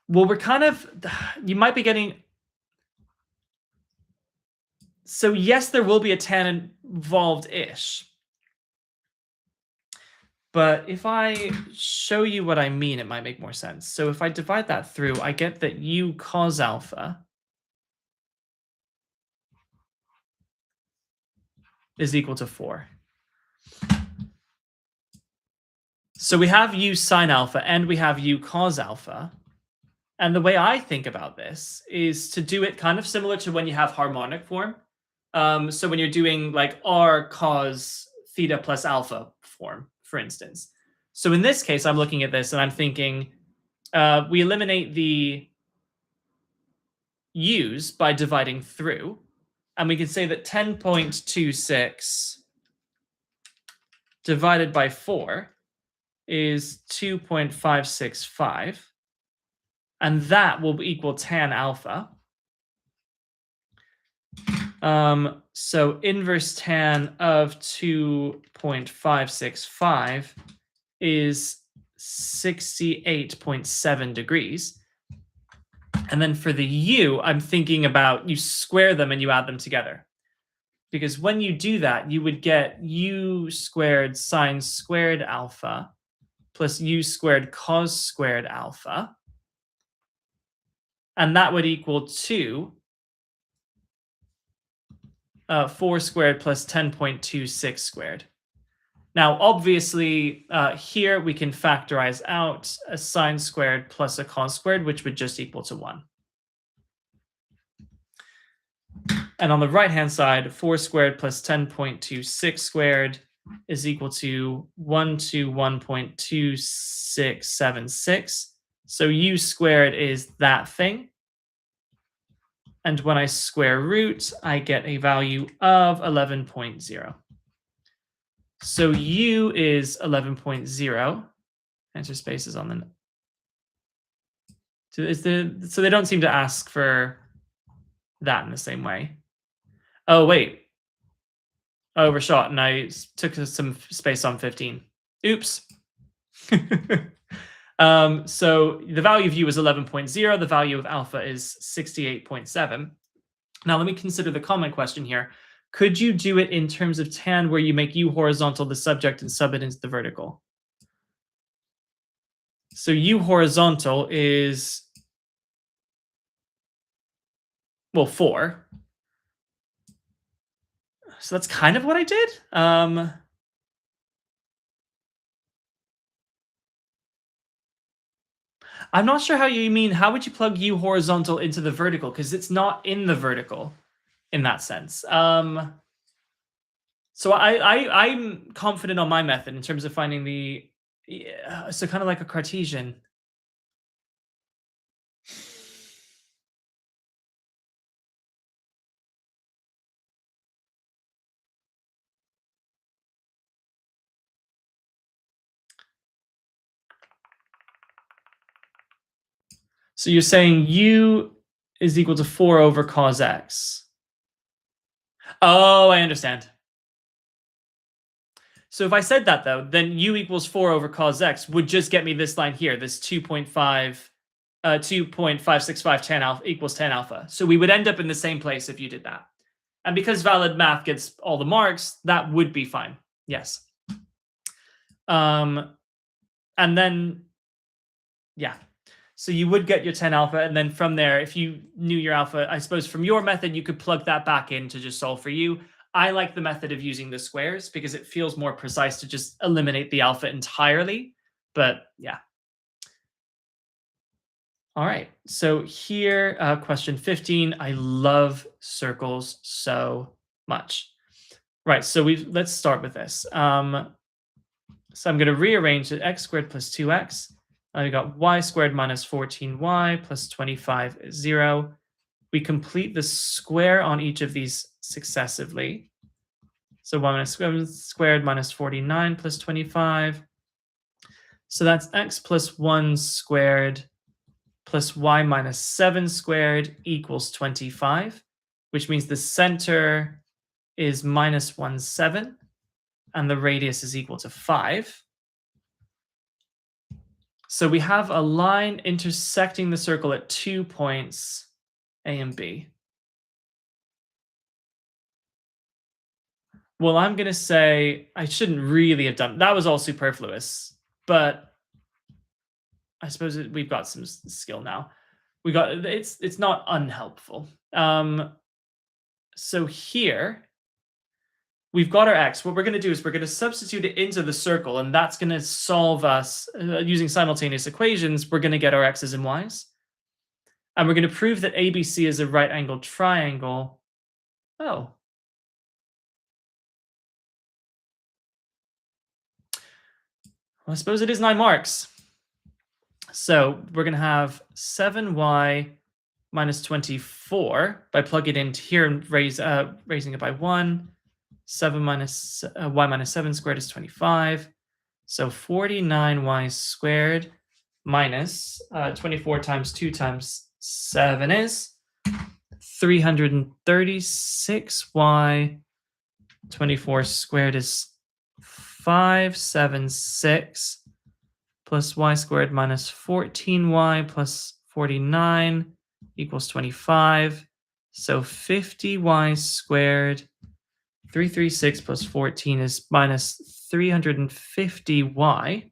Well, we're kind of, you might be getting, so yes, there will be a tan involved-ish. But if I show you what I mean, it might make more sense. So if I divide that through, I get that u cos alpha is equal to 4. So we have u sine alpha and we have u cos alpha. And the way I think about this is to do it kind of similar to when you have harmonic form. So when you're doing like r cos theta plus alpha form, for instance. So in this case, I'm looking at this and I'm thinking we eliminate the u's by dividing through. And we can say that 10.26 divided by 4 is 2.565. And that will equal tan alpha. So inverse tan of 2.565 is 68.7 degrees. And then for the u, I'm thinking about you square them and you add them together. Because when you do that, you would get u squared sine squared alpha plus u squared cos squared alpha. And that would equal to 4 squared plus 10.26 squared. Now, obviously, here we can factorize out a sine squared plus a cos squared, which would just equal to 1. And on the right-hand side, 4 squared plus 10.26 squared is equal to 121.2676. So u squared is that thing. And when I square root, I get a value of 11.0. So u is 11.0. Answer space is on the... So they don't seem to ask for that in the same way. Oh, wait. Overshot, and I took some space on 15. Oops. So the value of u is 11.0. The value of alpha is 68.7. Now let me consider the comment question here. Could you do it in terms of tan where you make u horizontal the subject and sub it into the vertical? So U horizontal is, well, 4. So that's kind of what I did. I'm not sure how you mean. How would you plug U horizontal into the vertical? Because it's not in the vertical in that sense. So I'm confident on my method in terms of finding the, yeah, so kind of like a Cartesian. So you're saying U is equal to 4 over cos x. Oh, I understand. So if I said that though, then U equals 4 over cos x would just get me this line here, this 2.565 tan alpha equals tan alpha. So we would end up in the same place if you did that. And because valid math gets all the marks, that would be fine. Yes. And then, yeah. So you would get your 10 alpha, and then from there, if you knew your alpha, I suppose from your method, you could plug that back in to just solve for U. I like the method of using the squares because it feels more precise to just eliminate the alpha entirely. But yeah. All right. So here, question 15. I love circles so much. Right. So let's start with this. So I'm going to rearrange it. X squared plus 2x. We got y squared minus 14y plus 25 is 0. We complete the square on each of these successively. So y minus 7 squared minus 49 plus 25. So that's x plus 1 squared plus y minus 7 squared equals 25, which means the center is minus 1, 7, and the radius is equal to 5. So we have a line intersecting the circle at 2 points, A and B. Well, I'm going to say I shouldn't really have done that. Was all superfluous, but I suppose we've got some skill now. We got it's not unhelpful. So here we've got our x. What we're going to do is we're going to substitute it into the circle, and that's going to solve us using simultaneous equations. We're going to get our x's and y's, and we're going to prove that ABC is a right-angled triangle. Oh. Well, I suppose it is 9 marks. So we're going to have 7y minus 24 by plugging it into here and raising it by 1. 7 minus y minus 7 squared is 25. So 49y squared minus 24 times 2 times 7 is 336y. 24 squared is 576 plus y squared minus 14y plus 49 equals 25. So 50y squared, 336 plus 14 is minus 350y.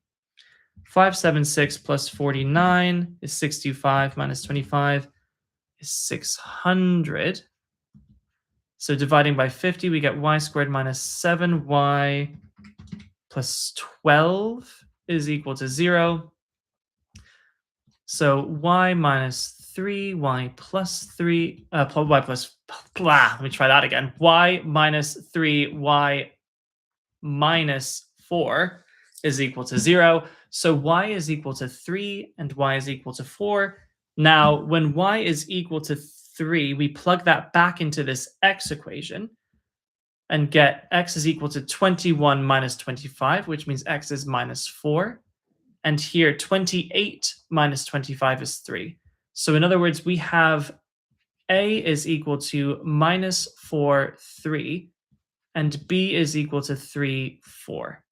576 plus 49 is 65 minus 25 is 600. So dividing by 50, we get y squared minus 7y plus 12 is equal to 0. So y minus 3, y plus 3, y plus, blah, let me try that again. Y minus 3, y minus 4 is equal to 0. So y is equal to 3 and y is equal to 4. Now, when y is equal to 3, we plug that back into this x equation and get x is equal to 21 minus 25, which means x is minus 4. And here, 28 minus 25 is 3. So in other words, we have a is equal to minus 4, 3, and b is equal to 3, 4.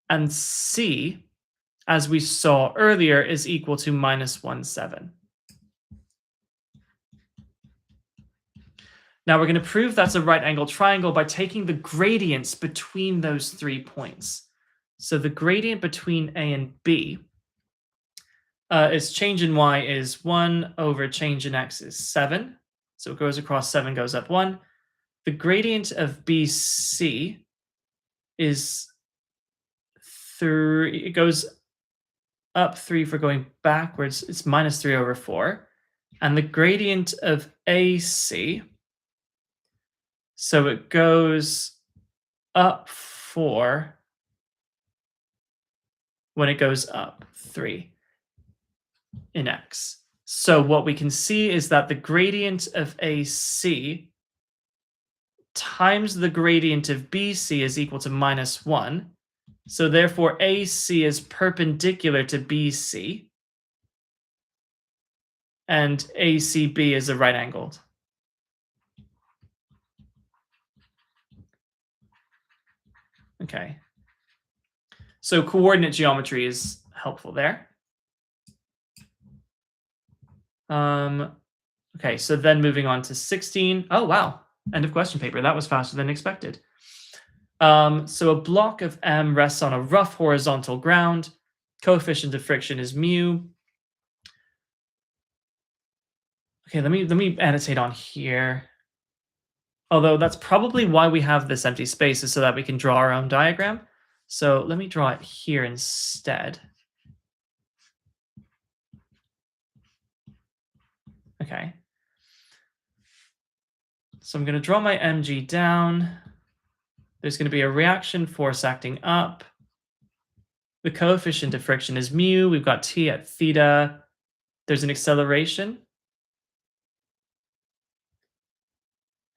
And c, as we saw earlier, is equal to minus 1, 7. Now we're going to prove that's a right-angled triangle by taking the gradients between those 3 points. So the gradient between A and B is change in y is 1 over change in x is 7. So it goes across 7, goes up 1. The gradient of BC is 3. It goes up 3 for going backwards. It's minus 3 over 4. And the gradient of AC, so it goes up 4 when it goes up 3 in x. So what we can see is that the gradient of AC times the gradient of BC is equal to minus 1. So therefore AC is perpendicular to BC, and ACB is a right angled. Okay. So coordinate geometry is helpful there. Okay, so then moving on to 16. Oh, wow. End of question paper. That was faster than expected. So a block of M rests on a rough horizontal ground. Coefficient of friction is mu. Okay, let me annotate on here. Although that's probably why we have this empty space, is so that we can draw our own diagram. So let me draw it here instead. Okay. So I'm going to draw my mg down. There's going to be a reaction force acting up. The coefficient of friction is mu. We've got t at theta. There's an acceleration.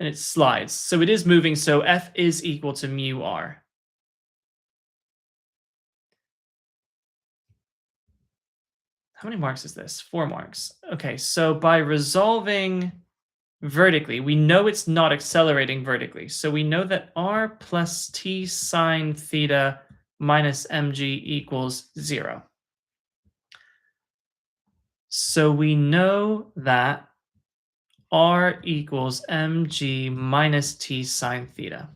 And it slides. So it is moving, so F is equal to mu r. How many marks is this? 4 marks. Okay, so by resolving vertically, we know it's not accelerating vertically. So we know that r plus t sine theta minus mg equals 0. So we know that r equals mg minus t sine theta.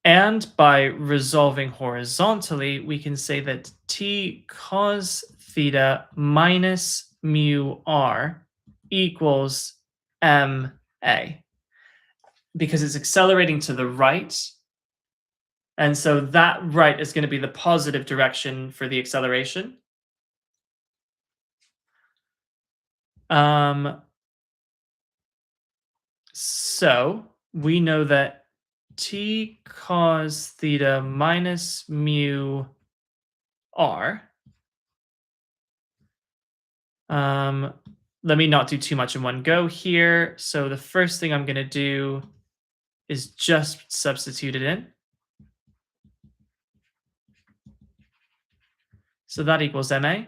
And by resolving horizontally, we can say that t cos theta minus mu r equals ma, because it's accelerating to the right. And so that right is going to be the positive direction for the acceleration. So we know that t cos theta minus mu r. Let me not do too much in one go here. So the first thing I'm going to do is just substitute it in. So that equals ma.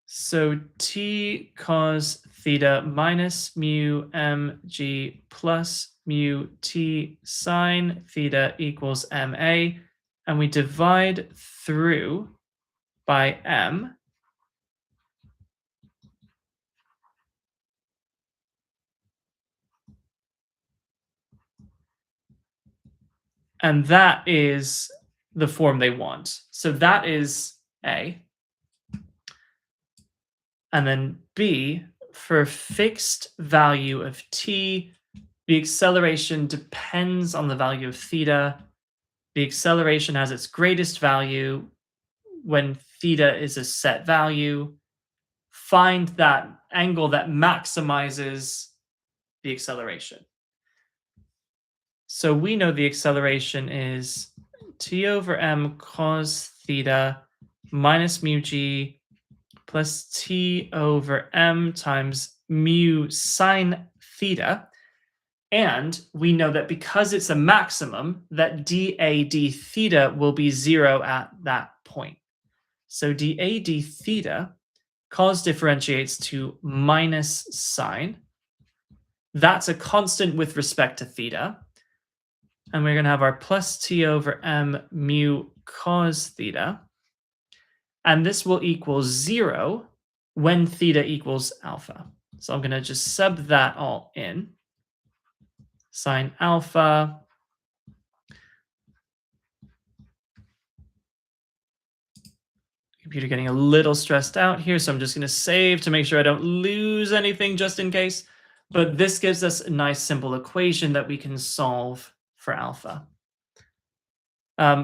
So t cos theta minus mu mg plus mu t sine theta equals ma, and we divide through by m. And that is the form they want. So that is A. And then B, for fixed value of t, the acceleration depends on the value of theta. The acceleration has its greatest value when theta is a set value. Find that angle that maximizes the acceleration. So we know the acceleration is t over m cos theta minus mu g plus t over m times mu sine theta. And we know that because it's a maximum, that dA d theta will be 0 at that point. So dA d theta, cos differentiates to minus sine. That's a constant with respect to theta. And we're going to have our plus t over m mu cos theta. And this will equal 0 when theta equals alpha. So I'm going to just sub that all in. sine alpha. Computer getting a little stressed out here, so I'm just going to save to make sure I don't lose anything just in case. But this gives us a nice simple equation that we can solve for alpha.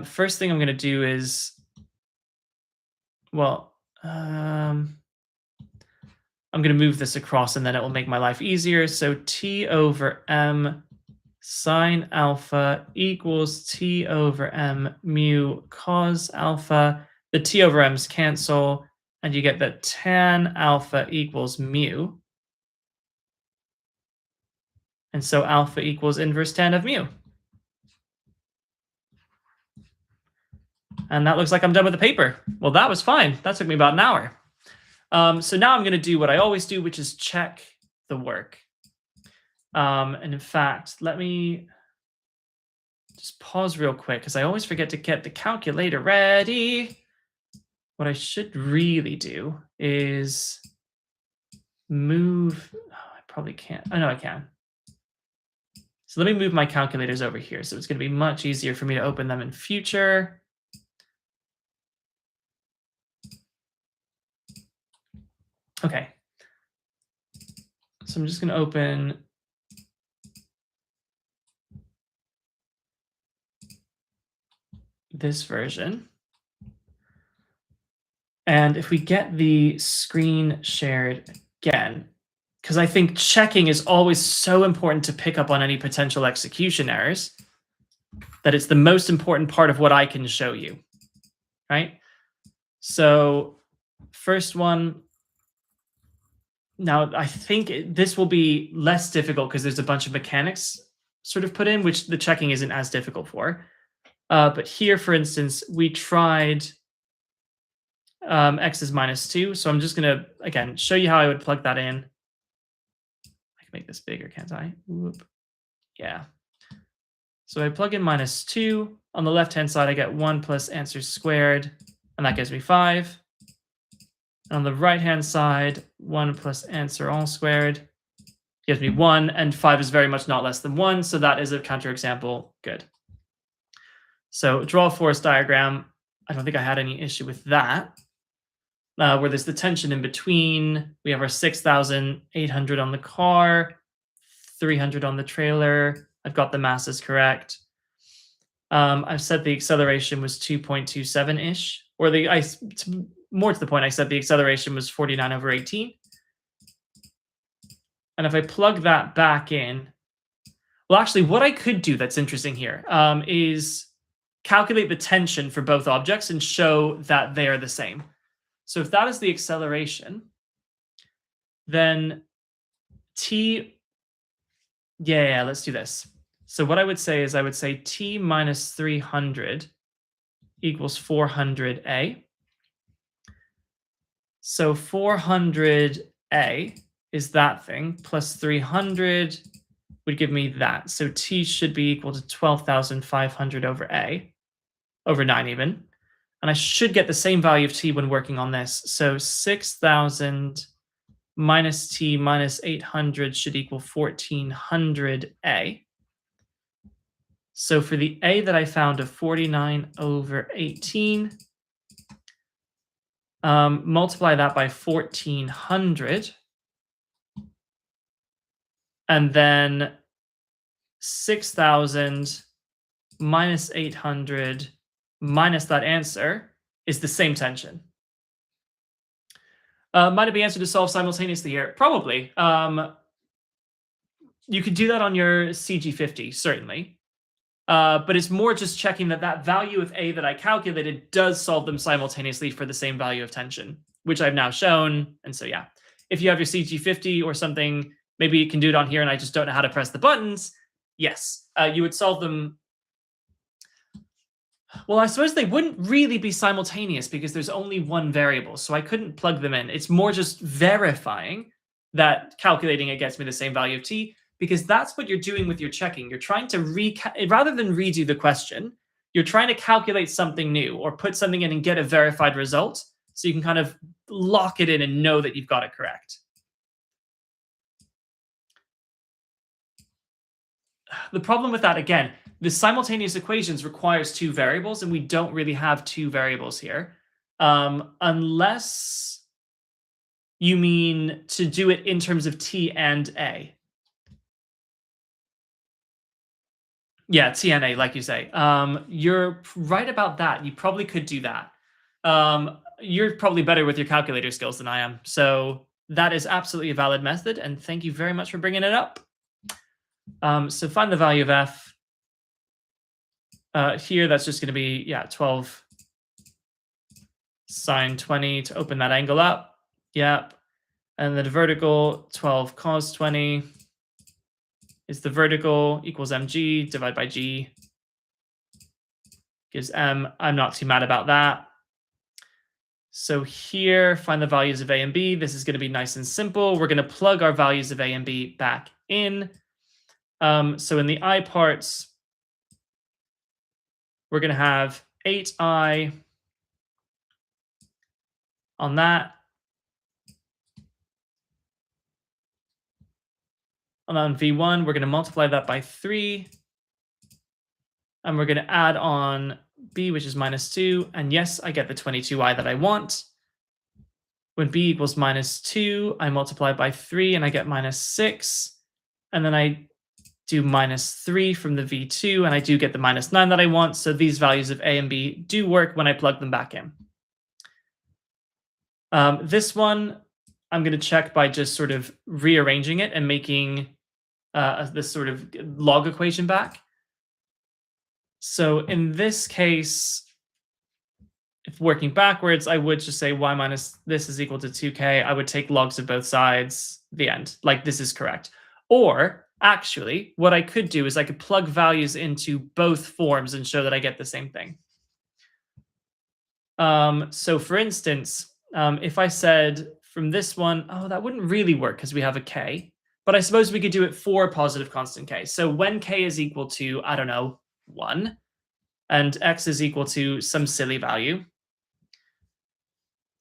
First thing I'm going to do is, well, I'm going to move this across and then it will make my life easier. So T over M sine alpha equals T over M mu cos alpha. The T over M's cancel, and you get that tan alpha equals mu. And so alpha equals inverse tan of mu. And that looks like I'm done with the paper. Well, that was fine. That took me about an hour. So now I'm going to do what I always do, which is check the work. And in fact, let me just pause real quick because I always forget to get the calculator ready. What I should really do is move. Oh, I probably can't. Oh, no, I can. So let me move my calculators over here. So it's going to be much easier for me to open them in future. Okay. So I'm just going to open this version. And if we get the screen shared again, because I think checking is always so important to pick up on any potential execution errors, that it's the most important part of what I can show you, right? So first one, now I think this will be less difficult because there's a bunch of mechanics sort of put in, which the checking isn't as difficult for. But here, for instance, we tried x is -2. So I'm just going to, again, show you how I would plug that in. I can make this bigger, can't I? Whoop. Yeah. So I plug in -2. On the left-hand side, I get 1 plus answer squared, and that gives me 5. And on the right-hand side, 1 plus answer all squared gives me 1, and 5 is very much not less than 1, so that is a counterexample. Good. So draw a force diagram. I don't think I had any issue with that. Where there's the tension in between. We have our 6,800 on the car, 300 on the trailer. I've got the masses correct. I've said the acceleration was 2.27-ish, or more to the point, I said the acceleration was 49 over 18. And if I plug that back in, well, actually, what I could do that's interesting here is calculate the tension for both objects and show that they are the same. So if that is the acceleration, then T, yeah, let's do this. So what I would say is I would say T minus 300 equals 400A. So 400A is that thing, plus 300 would give me that. So T should be equal to 12,500 over A, over 9 even. And I should get the same value of T when working on this. So 6,000 minus T minus 800 should equal 1,400A. So for the A that I found of 49 over 18, multiply that by 1,400. And then 6,000 minus 800 minus that answer is the same tension. Might it be answered to solve simultaneously here? Probably. You could do that on your CG50, certainly. But it's more just checking that that value of A that I calculated does solve them simultaneously for the same value of tension, which I've now shown. And so, yeah, if you have your CG50 or something, maybe you can do it on here and I just don't know how to press the buttons. Yes, you would solve them. Well, I suppose they wouldn't really be simultaneous because there's only one variable, so I couldn't plug them in. It's more just verifying that calculating it gets me the same value of T, because that's what you're doing with your checking. You're trying to rather than redo the question, you're trying to calculate something new or put something in and get a verified result so you can kind of lock it in and know that you've got it correct. the problem with that, again, the simultaneous equations requires two variables, and we don't really have two variables here. Unless you mean to do it in terms of t and a. Yeah, T and A, like you say. You're right about that. You probably could do that. You're probably better with your calculator skills than I am. So that is absolutely a valid method, and thank you very much for bringing it up. So find the value of f. Here, that's just going to be, 12 sine 20 to open that angle up. Yep. And then the vertical, 12 cos 20 is the vertical, equals mg, divided by g, gives m. I'm not too mad about that. So here, find the values of a and b. This is going to be nice and simple. We're going to plug our values of a and b back in. So in the I parts, we're going to have 8i on that. And on v1, we're going to multiply that by 3. And we're going to add on b, which is minus 2. And yes, I get the 22i that I want. When b equals minus 2, I multiply by 3 and I get minus 6. And then I do minus 3 from the v2, and I do get the minus 9 that I want. So these values of a and b do work when I plug them back in. This one, I'm going to check by just sort of rearranging it and making this sort of log equation back. So in this case, if working backwards, I would just say y minus this is equal to 2k. I would take logs of both sides, the end. Like, this is correct. Or actually, what I could do is I could plug values into both forms and show that I get the same thing. So for instance, if I said from this one, oh, that wouldn't really work because we have a k. But I suppose we could do it for positive constant k. So when k is equal to, I don't know, 1, and x is equal to some silly value.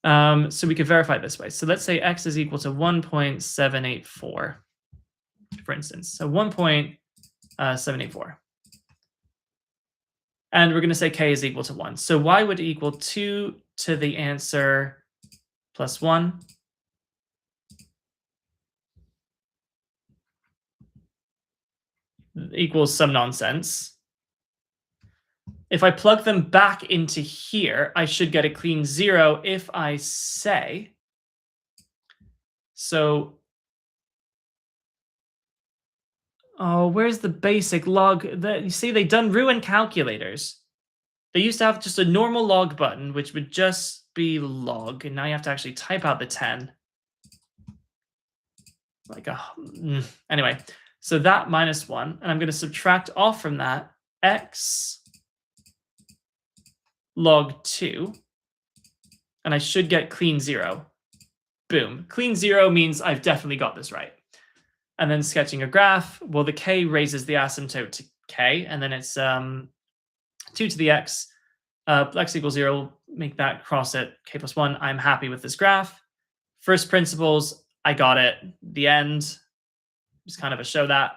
So we could verify it this way. So let's say x is equal to 1.784, for instance. So 1.784. And we're going to say k is equal to 1. So y would equal 2 to the answer plus 1. Equals some nonsense. If I plug them back into here, I should get a clean 0 if I say, so, oh, where's the basic log? You see, they done ruin calculators. They used to have just a normal log button, which would just be log, and now you have to actually type out the 10. Like, anyway, so that minus 1, and I'm going to subtract off from that x log 2, and I should get clean 0. Boom. Clean 0 means I've definitely got this right. And then sketching a graph, well, the k raises the asymptote to k, and then it's 2 to the x. X equals 0, make that cross at k plus 1. I'm happy with this graph. First principles, I got it. The end, just kind of a show that.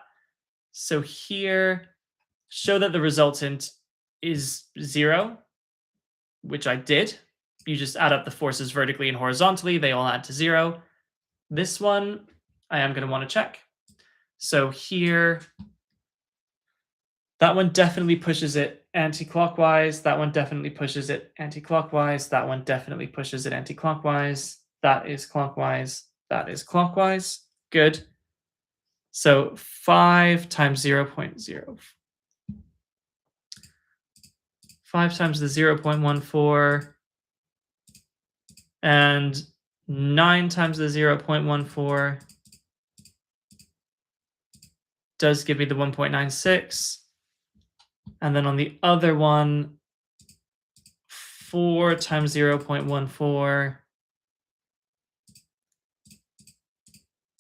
So here, show that the resultant is 0, which I did. You just add up the forces vertically and horizontally. They all add to 0. This one, I am going to want to check. So here, that one definitely pushes it anti-clockwise. That one definitely pushes it anti-clockwise. That one definitely pushes it anti-clockwise. That is clockwise. That is clockwise. Good. So 5 times 0.0. 5 times the 0.14 and 9 times the 0.14 does give me the 1.96. And then on the other one, 4 times 0.14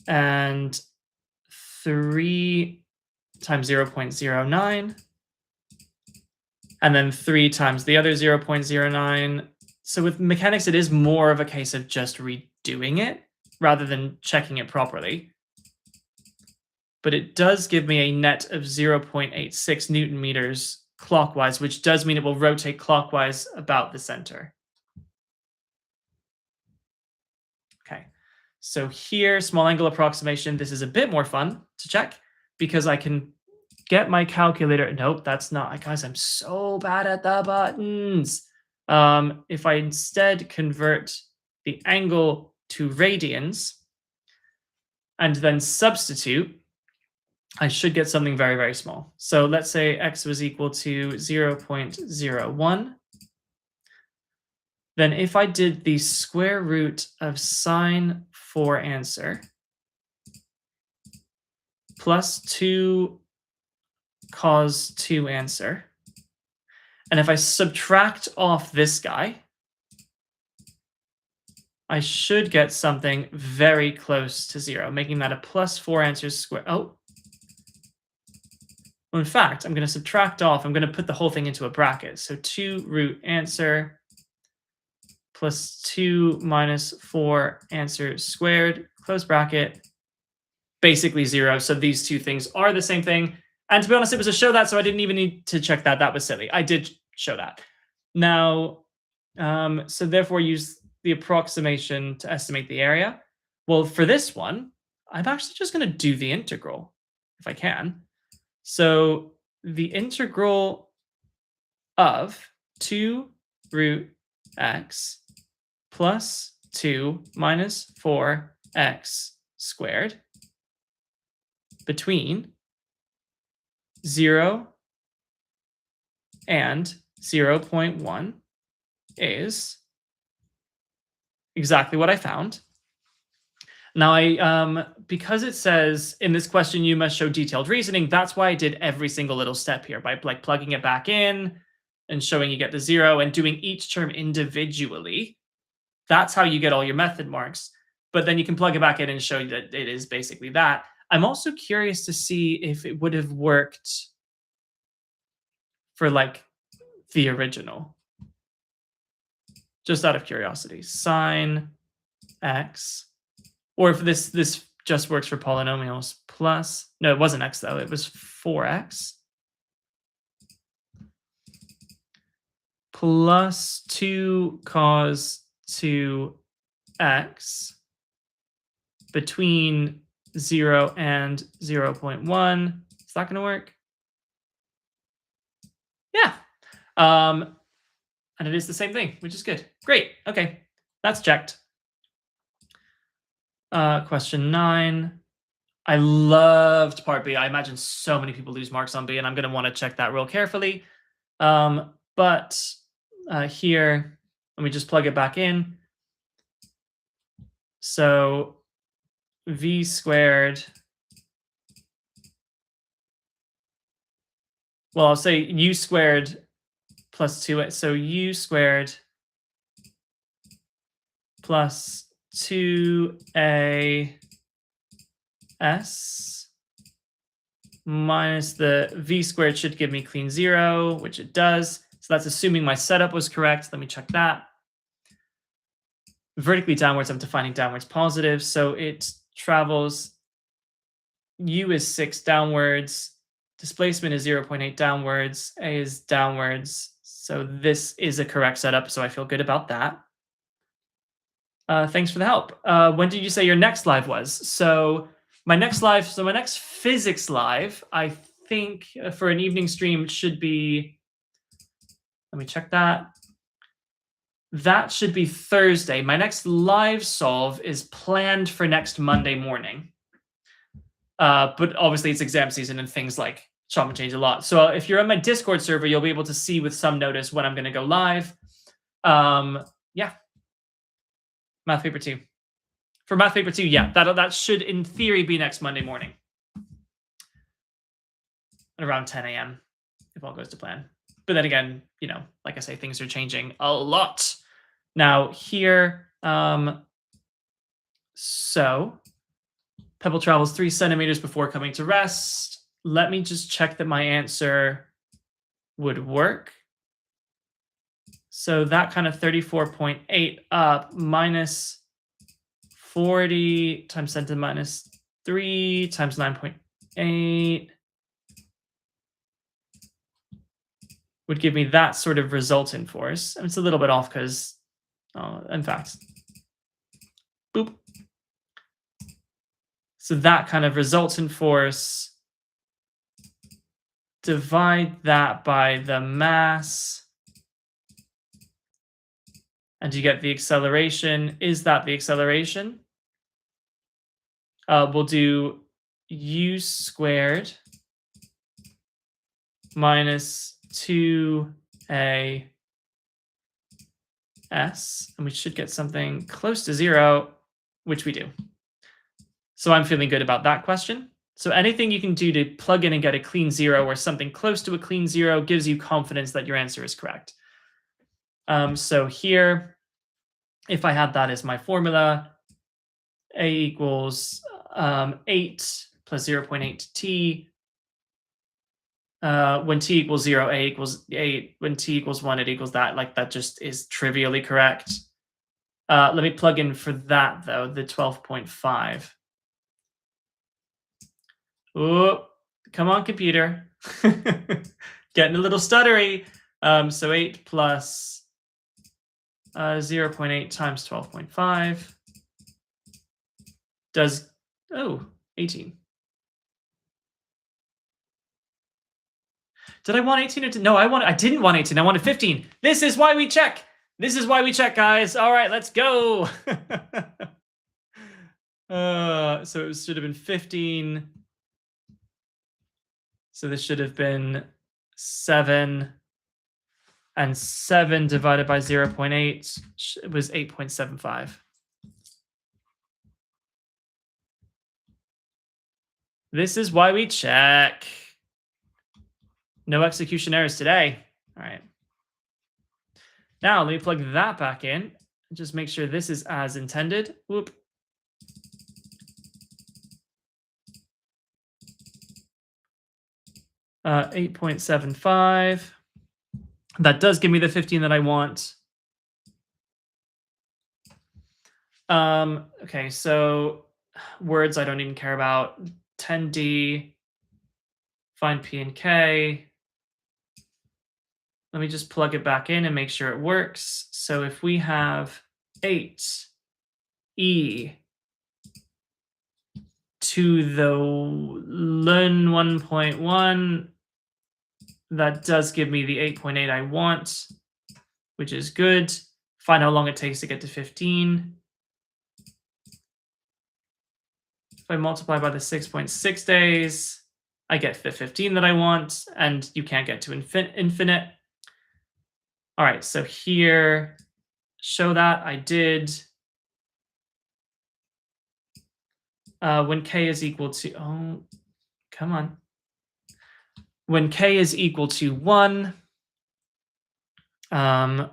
and 3 times 0.09. And then 3 times the other 0.09. So with mechanics, it is more of a case of just redoing it rather than checking it properly. but it does give me a net of 0.86 Newton meters clockwise, which does mean it will rotate clockwise about the center. Okay, so here, small angle approximation, this is a bit more fun to check because I can get my calculator. Nope, that's not, guys, I'm so bad at the buttons. If I instead convert the angle to radians and then substitute, I should get something very, very small. So let's say x was equal to 0.01. Then if I did the square root of sine 4 answer plus 2 cos 2 answer, and if I subtract off this guy, I should get something very close to 0, making that a plus 4 answers squared. Oh. Well, in fact, I'm going to subtract off. I'm going to put the whole thing into a bracket. So 2 root answer plus 2 minus 4 answer squared, close bracket, basically 0. So these two things are the same thing. And to be honest, it was a show that, so I didn't even need to check that. That was silly. I did show that. Now, so therefore use the approximation to estimate the area. Well, for this one, I'm actually just going to do the integral if I can. So the integral of 2 root x plus 2 minus 4x squared between 0 and 0.1 is exactly what I found. Now, because it says in this question, you must show detailed reasoning, that's why I did every single little step here by like plugging it back in and showing you get the 0 and doing each term individually. That's how you get all your method marks. But then you can plug it back in and show you that it is basically that. I'm also curious to see if it would have worked for like the original. Just out of curiosity, sine x, or if this just works for polynomials plus, no, it wasn't x though, it was 4x plus 2 cos 2x between 0 and 0.1. Is that going to work? Yeah. And it is the same thing, which is good. Great. Okay, that's checked. Question 9. I loved part B. I imagine so many people lose marks on B, and I'm going to want to check that real carefully. But here, let me just plug it back in. So v squared, well, I'll say u squared plus 2, so u squared plus 2as minus the v squared should give me clean 0, which it does. So that's assuming my setup was correct. Let me check that. Vertically downwards, I'm defining downwards positive. So it travels, u is 6 downwards, displacement is 0.8 downwards, a is downwards. So this is a correct setup, so I feel good about that. Thanks for the help. When did you say your next live was? So my next physics live, I think for an evening stream should be, let me check that. That should be Thursday. My next live solve is planned for next Monday morning. But obviously it's exam season and things like chop and change a lot. So if you're on my Discord server, you'll be able to see with some notice when I'm going to go live. Yeah. Math paper 2. For math paper 2, yeah, that should in theory be next Monday morning. At around 10 a.m. if all goes to plan. But then again, you know, like I say, things are changing a lot. Now here, so pebble travels 3 centimeters before coming to rest. Let me just check that my answer would work. So that kind of 34.8 up minus 40 times 10 to the minus 3 times 9. 8 would give me that sort of resultant force. And it's a little bit off because, in fact, boop. So that kind of resultant force, divide that by the mass, and you get the acceleration. Is that the acceleration? We'll do u squared minus 2a s, and we should get something close to 0, which we do. So I'm feeling good about that question. So anything you can do to plug in and get a clean 0 or something close to a clean 0 gives you confidence that your answer is correct. So here, if I had that as my formula, a equals 8 plus 0.8 t. When t equals 0, a equals 8. When t equals 1, it equals that. Like, that just is trivially correct. Let me plug in for that, though, the 12.5. Oh, come on, computer. Getting a little stuttery. So 8 plus 0.8 times 12.5 does, 18. Did I want 18 or no? I didn't want 18. I wanted 15. This is why we check. This is why we check, guys. All right, let's go. So it should have been 15. So this should have been 7. And 7 divided by 0.8 was 8.75. This is why we check. No execution errors today. All right. Now let me plug that back in. Just make sure this is as intended. Whoop. Uh, 8.75. That does give me the 15 that I want. Okay, so words I don't even care about. 10D, find P and K. Let me just plug it back in and make sure it works. So if we have 8E to the ln 1.1, that does give me the 8.8 I want, which is good. Find how long it takes to get to 15. If I multiply by the 6.6 days, I get the 15 that I want, and you can't get to infinite. All right, so here, show that I did. When k is equal to, come on. When k is equal to 1, so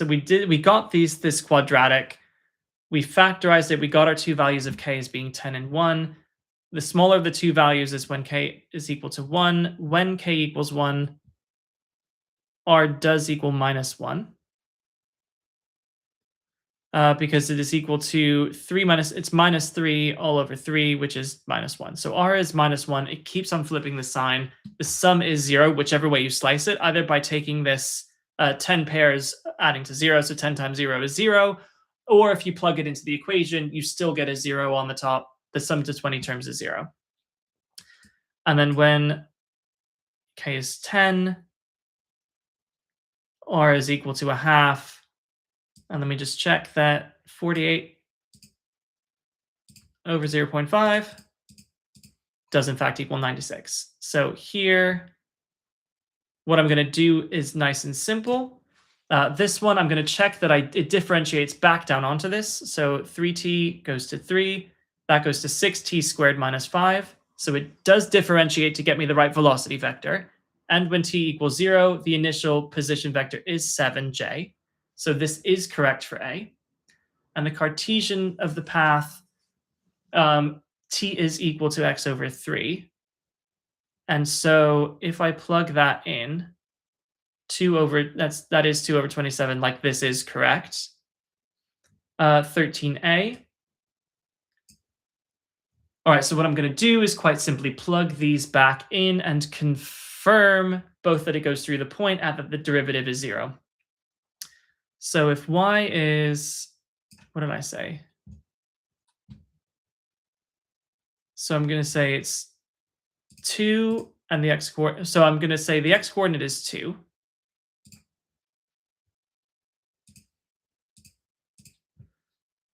we got this quadratic. We factorized it. We got our two values of k as being 10 and 1. The smaller of the two values is when k is equal to 1. When k equals 1, r does equal minus 1. Because it is equal to 3 minus, it's minus 3 all over 3, which is minus 1. So r is minus 1. It keeps on flipping the sign. The sum is 0, whichever way you slice it, either by taking this 10 pairs, adding to 0, so 10 times 0 is 0, or if you plug it into the equation, you still get a 0 on the top. The sum to 20 terms is 0. And then when k is 10, r is equal to a half. And let me just check that 48 over 0.5 does in fact equal 96. So here, what I'm going to do is nice and simple. This one, I'm going to check that it differentiates back down onto this. So 3t goes to 3. That goes to 6t squared minus 5. So it does differentiate to get me the right velocity vector. And when t equals 0, the initial position vector is 7j. So this is correct for A. And the Cartesian of the path, t is equal to x over 3. And so if I plug that in, that is 2 over 27, like this is correct. 13a All right, so what I'm going to do is quite simply plug these back in and confirm both that it goes through the point and that the derivative is 0. So if y is, what did I say? So I'm going to say it's 2 and the x-coordinate. So I'm going to say the x-coordinate is 2.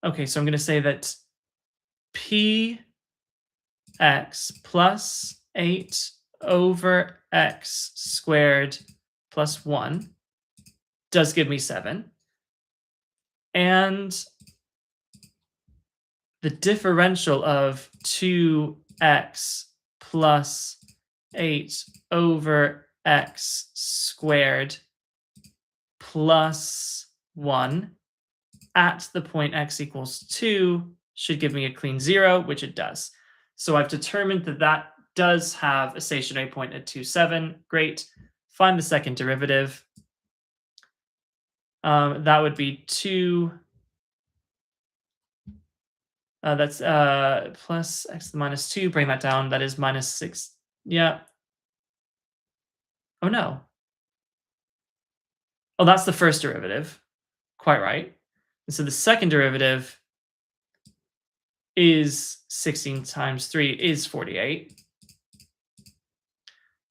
Okay, so I'm going to say that p x plus 8 over x squared plus 1 does give me 7. And the differential of 2x plus 8 over x squared plus 1 at the point x equals 2 should give me a clean 0, which it does. So I've determined that that does have a stationary point at 2, 7. Great. Find the second derivative. That would be 2. That's plus x to the minus 2. Bring that down. That is minus 6. Yeah. Oh, no. Oh, that's the first derivative. Quite right. And so the second derivative is 16 times 3 is 48.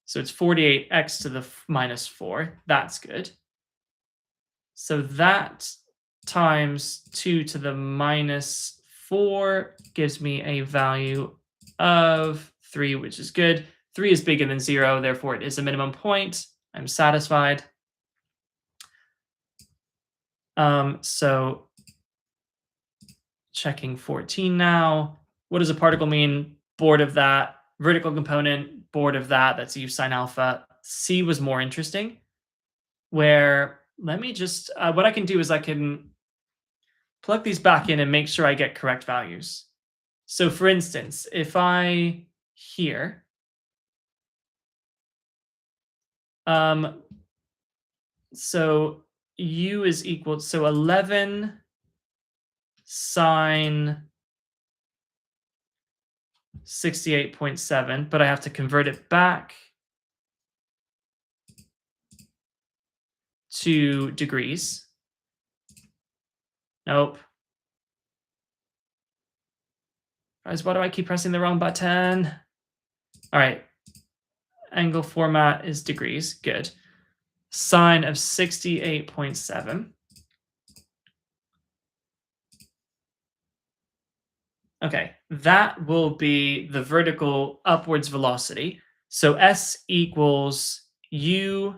So it's 48x to the minus 4. That's good. So that times 2 to the minus 4 gives me a value of 3, which is good. 3 is bigger than 0, therefore it is a minimum point. I'm satisfied. So checking 14 now. What does a particle mean? Bored of that. Vertical component, bored of that. That's U sine alpha. C was more interesting, where let me just, what I can do is I can plug these back in and make sure I get correct values. So for instance, if I here, so U is equal, so 11 sine 68.7, but I have to convert it back to degrees. Nope. Guys, why do I keep pressing the wrong button? All right. Angle format is degrees. Good. Sine of 68.7. Okay, that will be the vertical upwards velocity. So S equals U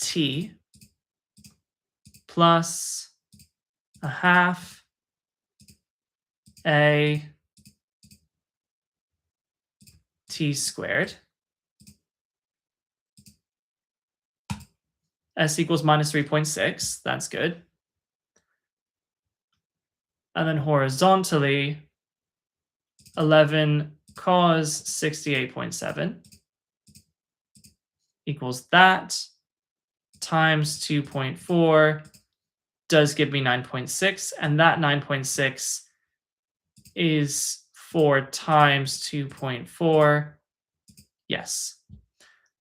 T plus a half A T squared. S equals minus 3.6. That's good. And then horizontally, 11 cos 68.7 equals that times 2.4 does give me 9.6. And that 9.6 is 4 times 2.4. Yes.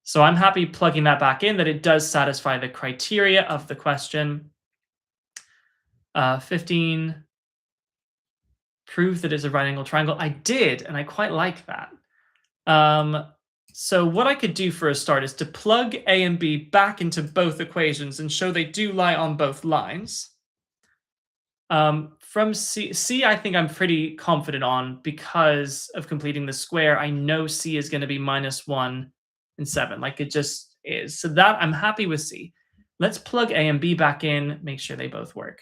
So I'm happy plugging that back in, that it does satisfy the criteria of the question. 15. Prove that it's a right angle triangle. I did, and I quite like that. So what I could do for a start is to plug A and B back into both equations and show they do lie on both lines. From C, I think I'm pretty confident on because of completing the square. I know C is going to be minus 1 and 7, like it just is. So that I'm happy with C. Let's plug A and B back in, make sure they both work.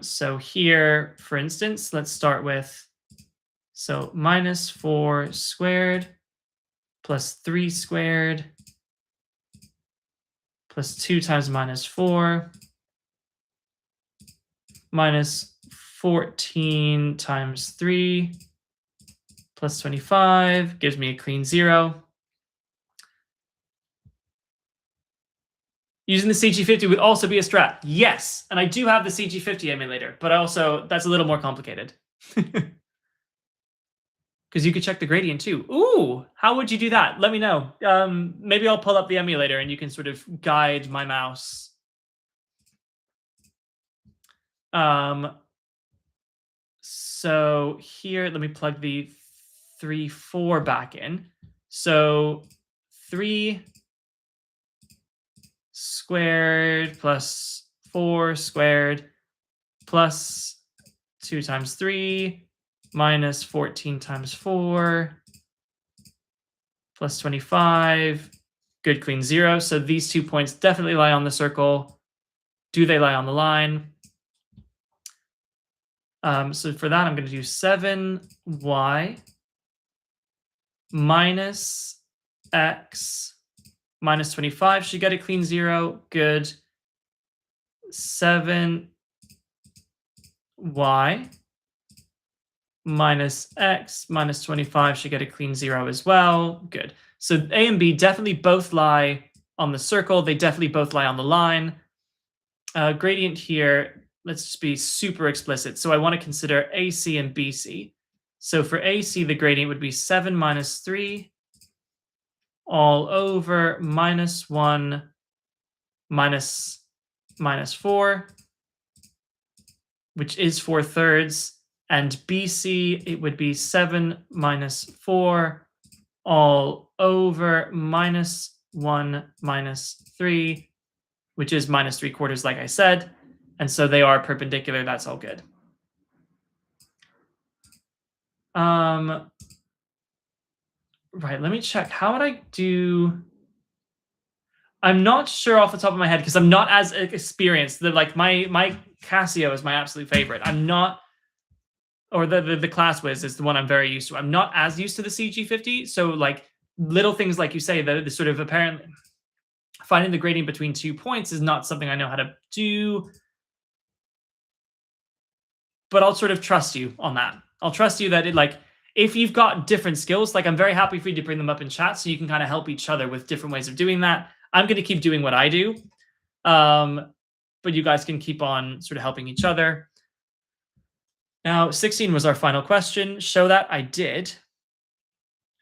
So here, for instance, let's start with, so minus 4 squared plus 3 squared plus 2 times minus 4 minus 14 times 3 plus 25 gives me a clean 0. Using the CG50 would also be a strat. Yes, and I do have the CG50 emulator, but also that's a little more complicated. Because you could check the gradient too. Ooh, how would you do that? Let me know. Maybe I'll pull up the emulator and you can sort of guide my mouse. So here, let me plug the 3, 4 back in. So 3 squared plus 4 squared plus 2 times 3 minus 14 times 4 plus 25. Good, clean 0. So these 2 points definitely lie on the circle. Do they lie on the line? So for that, I'm going to do 7y minus x minus 25 should get a clean 0. Good. 7y minus x minus 25 should get a clean 0 as well. Good. So A and B definitely both lie on the circle. They definitely both lie on the line. Gradient here, let's just be super explicit. So I want to consider AC and BC. So for AC, the gradient would be 7 minus 3 all over minus 1 minus 4, which is 4/3. And BC, it would be 7 minus 4 all over minus 1 minus 3, which is minus 3/4, like I said. And so they are perpendicular. That's all good. Right, let me check. How would I do? I'm not sure off the top of my head because I'm not as experienced. Like my Casio is my absolute favorite. I'm not, or the Class Wiz is the one I'm very used to. I'm not as used to the CG50. So like little things like you say, the sort of apparently finding the gradient between 2 points is not something I know how to do. But I'll sort of trust you on that. I'll trust you that if you've got different skills, like I'm very happy for you to bring them up in chat so you can kind of help each other with different ways of doing that. I'm going to keep doing what I do. But you guys can keep on sort of helping each other. Now, 16 was our final question. Show that. I did.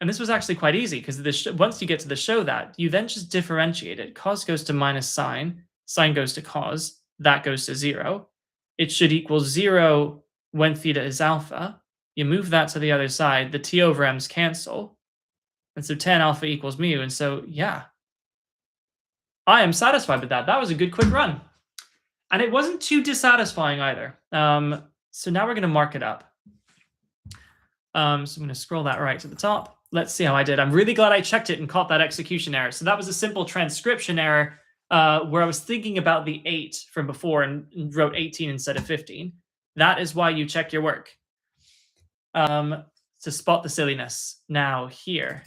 And this was actually quite easy because once you get to the show that, you then just differentiate it. Cos goes to minus sine. Sine goes to cos. That goes to 0. It should equal 0 when theta is alpha. You move that to the other side. The t over m's cancel. And so tan alpha equals mu. And so, yeah, I am satisfied with that. That was a good quick run. And it wasn't too dissatisfying either. So now we're going to mark it up. So I'm going to scroll that right to the top. Let's see how I did. I'm really glad I checked it and caught that execution error. So that was a simple transcription error where I was thinking about the 8 from before and wrote 18 instead of 15. That is why you check your work. To spot the silliness. Now here.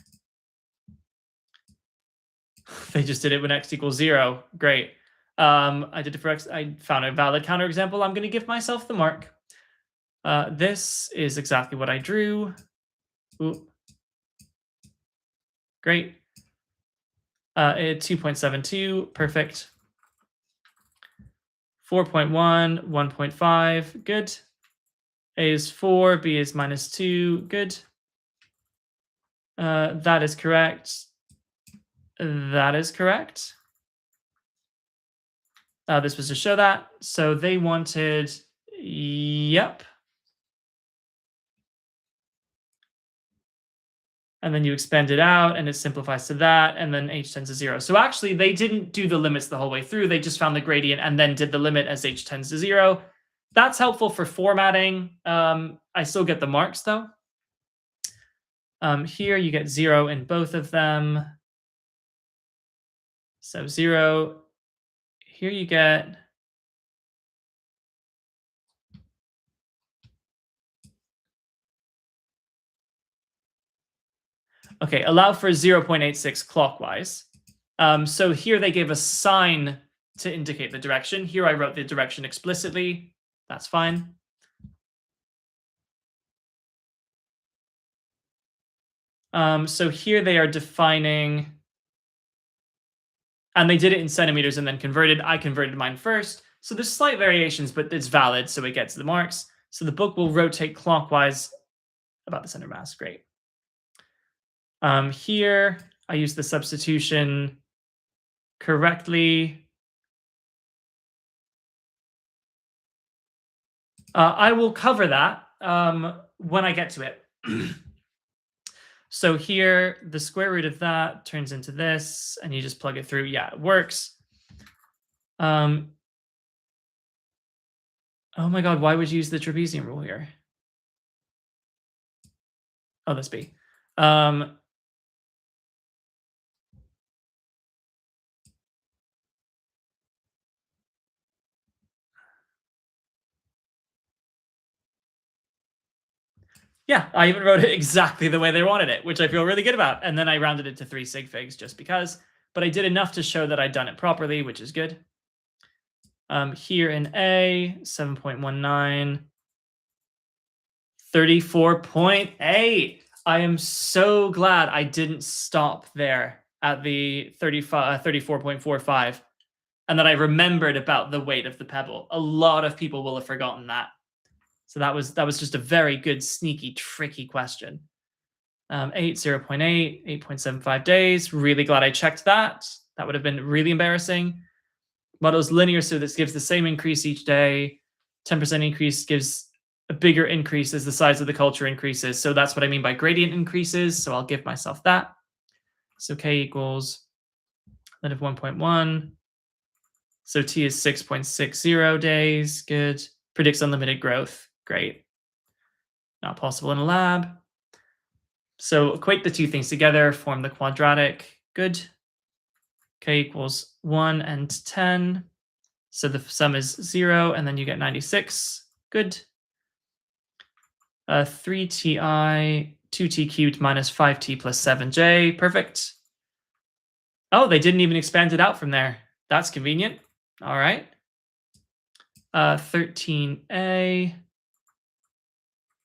They just did it when x equals 0. Great. I did it for x. I found a valid counterexample. I'm going to give myself the mark. This is exactly what I drew. Ooh. Great. 2.72. Perfect. 4.1, 1.5. Good. A is 4, B is minus 2. Good. That is correct. That is correct. This was to show that. So they wanted, yep. And then you expand it out and it simplifies to that, and then h tends to 0. So actually they didn't do the limits the whole way through. They just found the gradient and then did the limit as h tends to 0. That's helpful for formatting. I still get the marks though. Here you get 0 in both of them. So 0. Here you get okay, allow for 0.86 clockwise. So here they gave a sign to indicate the direction. Here I wrote the direction explicitly. That's fine. So here they are defining And they did it in centimeters and then converted. I converted mine first. So there's slight variations, but it's valid, so it gets the marks. So the book will rotate clockwise about the center mass. Great. Here, I use the substitution correctly. I will cover that when I get to it. So here, the square root of that turns into this, and you just plug it through. Yeah, it works. Oh my God, why would you use the trapezium rule here? Oh, that's B. Yeah, I even wrote it exactly the way they wanted it, which I feel really good about. And then I rounded it to 3 sig figs just because. But I did enough to show that I'd done it properly, which is good. Here in A, 7.19, 34.8. I am so glad I didn't stop there at the 34.45 and that I remembered about the weight of the pebble. A lot of people will have forgotten that. So that was just a very good, sneaky, tricky question. 0.8, 8.75 days. Really glad I checked that. That would have been really embarrassing. Model's linear, so this gives the same increase each day. 10% increase gives a bigger increase as the size of the culture increases. So that's what I mean by gradient increases. So I'll give myself that. So K equals limit of 1.1. So T is 6.60 days. Good. Predicts unlimited growth. Great. Not possible in a lab. So equate the two things together, form the quadratic. Good. K equals 1 and 10. So the sum is 0, and then you get 96. Good. 3ti, 2t cubed minus 5t plus 7j. Perfect. Oh, they didn't even expand it out from there. That's convenient. All right. 13a.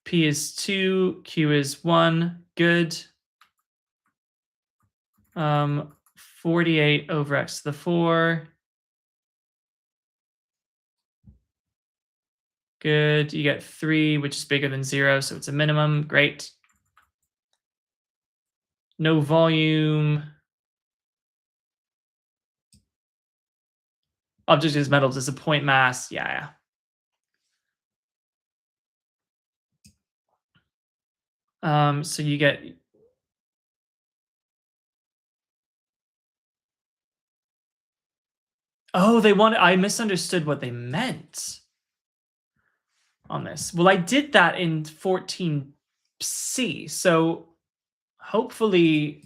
P is 2, Q is 1. Good. 48 over x to the 4. Good. You get 3, which is bigger than 0, so it's a minimum. Great. No volume. Object is metals is a point mass. Yeah. So you get... Oh, they wanted... I misunderstood what they meant on this. Well, I did that in 14C. So hopefully...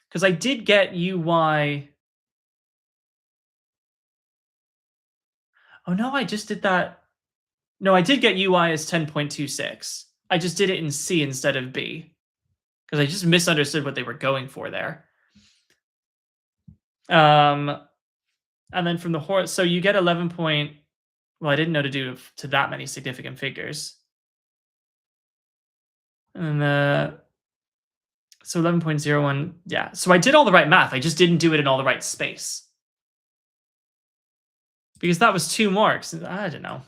Because I did get UY... Oh, no, I just did that... No, I did get UI as 10.26. I just did it in C instead of B. Because I just misunderstood what they were going for there. And then from the horse... So you get 11 point... Well, I didn't know to do to that many significant figures. And so 11.01, yeah. So I did all the right math. I just didn't do it in all the right space. Because that was 2 marks. I don't know.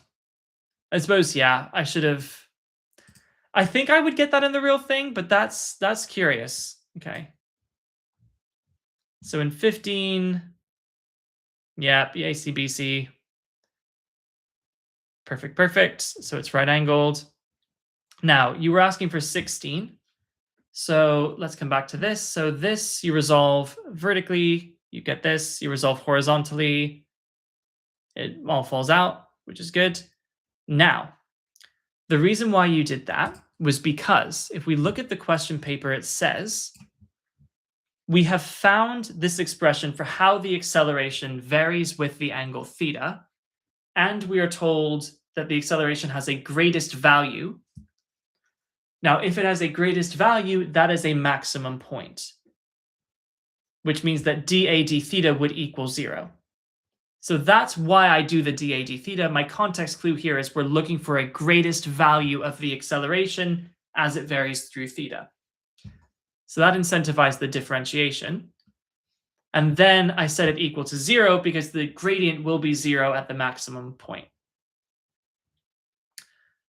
I suppose, yeah, I should have... I think I would get that in the real thing, but that's curious. Okay. So in 15, yeah, BAC, BC. Perfect. So it's right angled. Now, you were asking for 16. So let's come back to this. So this you resolve vertically. You get this. You resolve horizontally. It all falls out, which is good. Now, the reason why you did that was because if we look at the question paper, it says, we have found this expression for how the acceleration varies with the angle theta, and we are told that the acceleration has a greatest value. Now, if it has a greatest value, that is a maximum point, which means that dA d theta would equal 0. So that's why I do the dA d theta. My context clue here is we're looking for a greatest value of the acceleration as it varies through theta. So that incentivized the differentiation. And then I set it equal to 0 because the gradient will be 0 at the maximum point.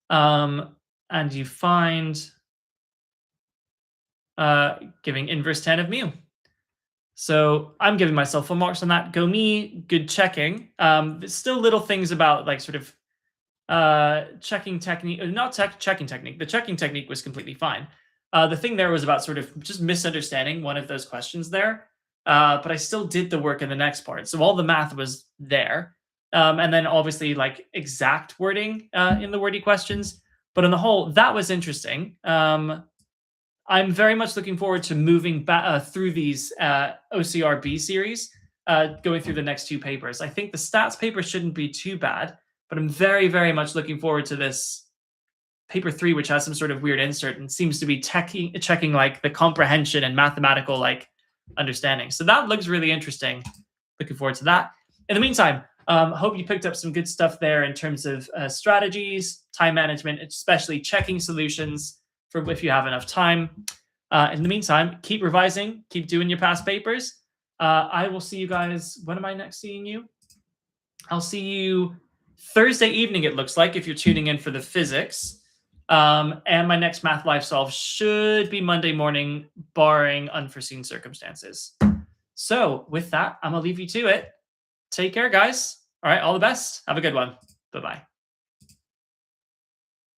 And you find giving inverse tan of mu. So I'm giving myself full marks on that. Go me, good checking. There's still little things about like sort of checking technique, not checking technique. The checking technique was completely fine. The thing there was about sort of just misunderstanding one of those questions there. But I still did the work in the next part. So all the math was there. And then obviously like exact wording in the wordy questions. But on the whole, that was interesting. I'm very much looking forward to moving back through these OCR B series, going through the next 2 papers. I think the stats paper shouldn't be too bad, but I'm very, very much looking forward to this paper 3, which has some sort of weird insert and seems to be checking like the comprehension and mathematical like understanding. So that looks really interesting. Looking forward to that. In the meantime, hope you picked up some good stuff there in terms of strategies, time management, especially checking solutions for if you have enough time. In the meantime, keep revising, keep doing your past papers. I will see you guys. When am I next seeing you? I'll see you Thursday evening, it looks like, if you're tuning in for the physics. And my next Math Live Solve should be Monday morning, barring unforeseen circumstances. So with that, I'm going to leave you to it. Take care, guys. All right, all the best. Have a good one. Bye-bye.